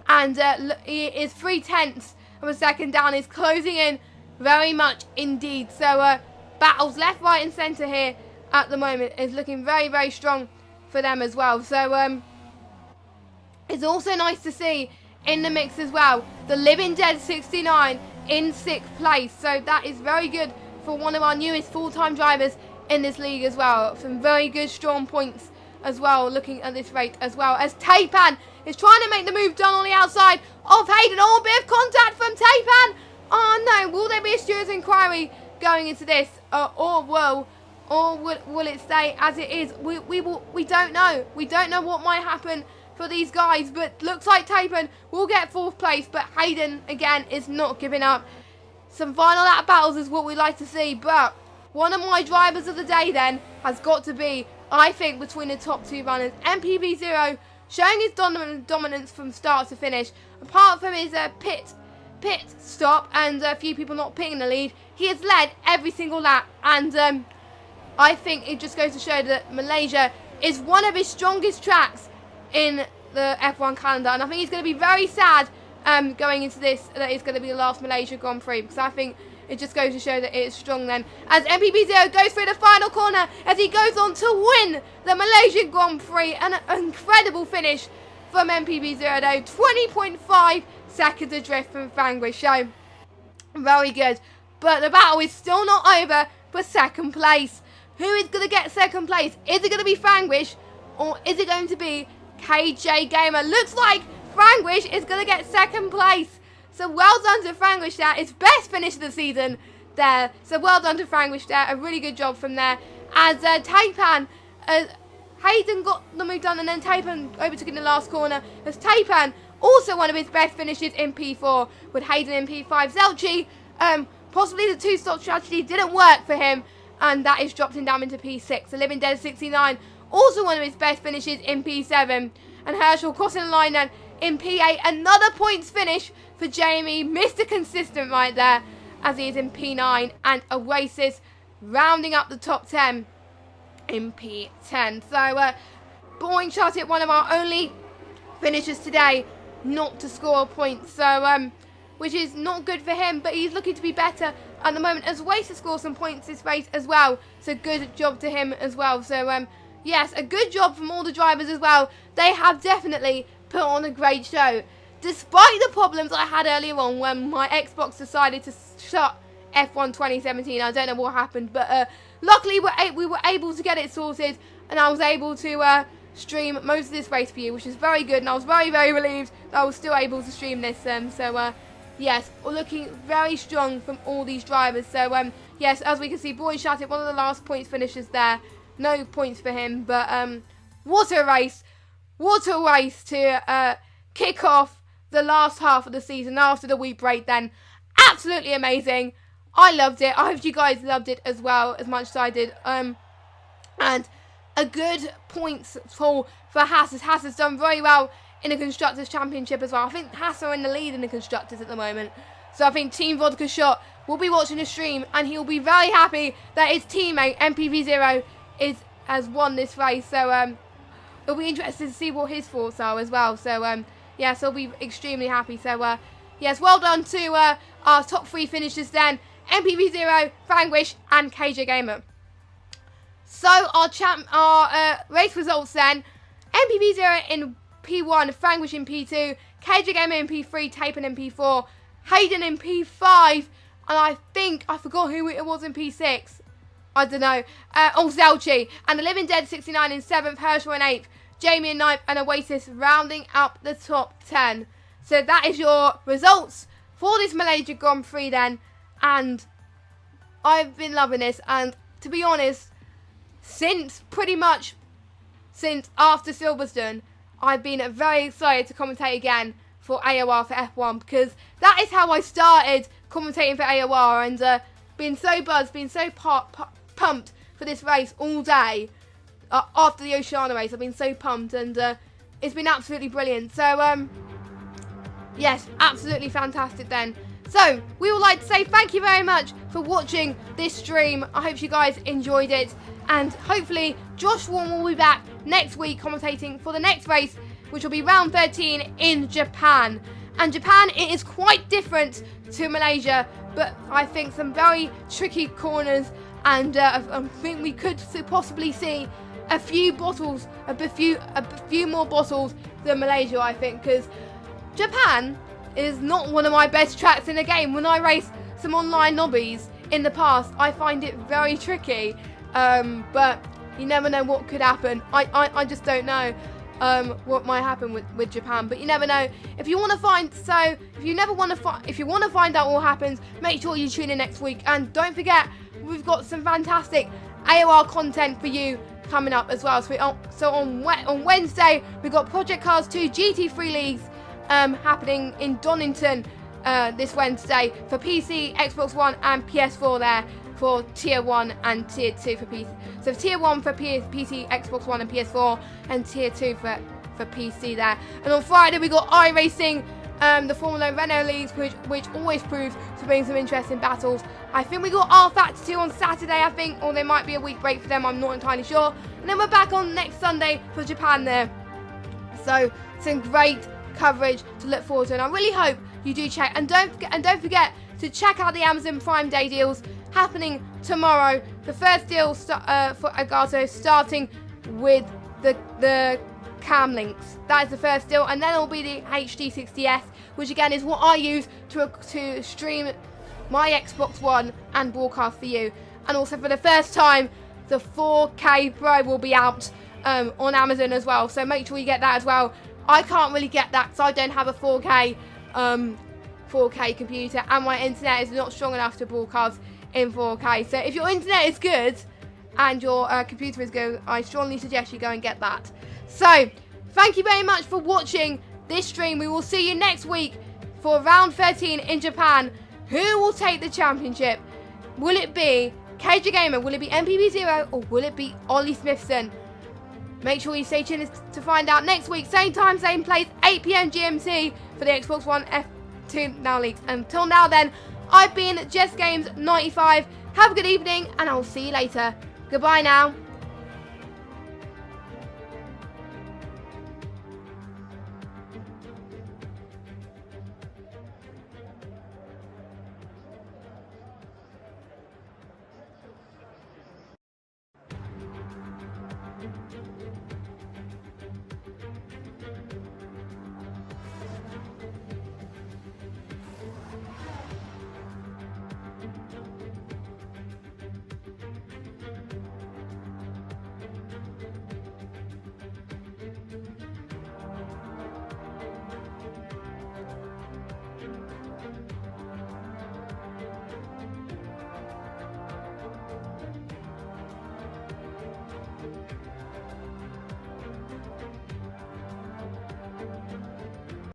and he is 0.3 of a second down. He's closing in very much indeed. So battles left, right and centre here at the moment is looking very, very strong for them as well. So it's also nice to see in the mix as well the Living Dead 69 in 6th place. So that is very good for one of our newest full-time drivers in this league as well. Some very good strong points as well, looking at this rate as well, as Tapan is trying to make the move done on the outside of Hayden. Oh, a bit of contact from Tapan. Oh no, will there be a steward's inquiry going into this, or will it stay as it is? We don't know. We don't know what might happen for these guys, but looks like Tapan will get 4th place, but Hayden again is not giving up. Some final lap battles is what we like to see, but one of my drivers of the day then has got to be, I think, between the top 2 runners. MPV0 showing his dominance from start to finish. Apart from his pit stop and a few people not pitting the lead, he has led every single lap, and I think it just goes to show that Malaysia is one of his strongest tracks in the F1 calendar, and I think he's going to be very sad going into this, that it's going to be the last Malaysia Grand Prix, because I think it just goes to show that it is strong then. As MPB0 goes through the final corner, as he goes on to win the Malaysian Grand Prix. An incredible finish from MPB0 though. 20.5 seconds adrift from Franglish. So, very good. But the battle is still not over for 2nd place. Who is going to get 2nd place? Is it going to be Franglish, or is it going to be KJ Gamer? Looks like Franglish is going to get 2nd place. So well done to Franglish there. It's best finish of the season there. So well done to Franglish there. A really good job from there. As Tapan, Hayden got the move done, and then Tapan overtook in the last corner. As Tapan, also one of his best finishes in P4 with Hayden in P5. Zelchi, possibly the 2-stop strategy didn't work for him, and that is dropped him down into P6. So Living Dead 69, also one of his best finishes in P7. And Herschel crossing the line then in P8. Another points finish for Jamie. Mr. Consistent right there, as he is in P9. And Oasis rounding up the top 10 in P10. So, Boring Charted, one of our only finishers today not to score points. So, which is not good for him, but he's looking to be better at the moment. As Oasis scores some points this race as well. So, good job to him as well. So, yes, a good job from all the drivers as well. They have definitely put on a great show. Despite the problems I had earlier on when my Xbox decided to shut F1 2017. I don't know what happened, but luckily we were able to get it sorted, and I was able to stream most of this race for you, which is very good, and I was very, very relieved that I was still able to stream this. Yes, we're looking very strong from all these drivers. So, yes, as we can see, Boy Shattuck, one of the last points finishers there. No points for him, but what a race. What a race to kick off the last half of the season after the week break then. Absolutely amazing. I loved it. I hope you guys loved it as well, as much as I did. And a good points haul for Haas, as Haas has done very well in the Constructors' Championship as well. I think Haas are in the lead in the Constructors at the moment. So I think Team Vodka Shot will be watching the stream, and he'll be very happy that his teammate, MPV0, has won this race. So it'll be interesting to see what his thoughts are as well. So yes, he'll be extremely happy. So yes, well done to our top 3 finishers then. MPV0, Franglish, and KJ Gamer. So our race results then. MPV0 in P1, Franglish in P2, KJ Gamer in P3, Tapan in P4, Hayden in P5, and I think I forgot who it was in P6. I don't know. Zelchi. And the Living Dead 69 in 7th, Herschel in 8th, Jamie in 9th, and Oasis rounding up the top 10. So that is your results for this Malaysia Grand Prix then. And I've been loving this. And to be honest, since after Silverstone, I've been very excited to commentate again for AOR for F1, because that is how I started commentating for AOR, and been so buzzed, been so pumped for this race all day after the Oceania race. I've been so pumped, and it's been absolutely brilliant. So yes, absolutely fantastic then. So we would like to say thank you very much for watching this stream. I hope you guys enjoyed it, and hopefully Josh Warren will be back next week commentating for the next race, which will be round 13 in Japan. And Japan, it is quite different to Malaysia, but I think some very tricky corners, and I think we could possibly see a few more bottles than Malaysia, I think, because Japan is not one of my best tracks in the game. When I race some online lobbies in the past, I find it very tricky. But You never know what could happen. I just don't know what might happen with Japan, but you never know. If you want to find out what happens, make sure you tune in next week. And don't forget, we've got some fantastic AOR content for you coming up as well. So on Wednesday, we've got Project Cars 2 GT3 Leagues happening in Donington this Wednesday for PC, Xbox One and PS4 there for Tier 1 and Tier 2 for PC. So Tier 1 for PC, Xbox One and PS4, and Tier 2 for PC there. And on Friday, we got iRacing, the Formula Renault Leagues, which always proves to bring some interesting battles. I think we got R Factor 2 on Saturday, I think, or there might be a week break for them, I'm not entirely sure. And then we're back on next Sunday for Japan there. So some great coverage to look forward to, and I really hope you do check. And don't forget to check out the Amazon Prime Day deals happening tomorrow. The first deal for Elgato starting with the cam links. That is the first deal, and then it will be the HD60S, which again is what I use to stream my Xbox One and broadcast for you. And also for the first time, the 4K Pro will be out on Amazon as well. So make sure you get that as well. I can't really get that because I don't have a 4K computer, and my internet is not strong enough to broadcast in 4K. So if your internet is good and your computer is good, I strongly suggest you go and get that. So thank you very much for watching this stream. We will see you next week for round 13 in Japan. Who will take the championship? Will it be KJ Gamer? Will it be MPB0? Or will it be Ollie Smithson? Make sure you stay tuned to find out next week. Same time, same place, 8 PM GMT for the Xbox One F2 Now Leagues. Until now then, I've been Jess Games 95. Have a good evening, and I'll see you later. Goodbye now.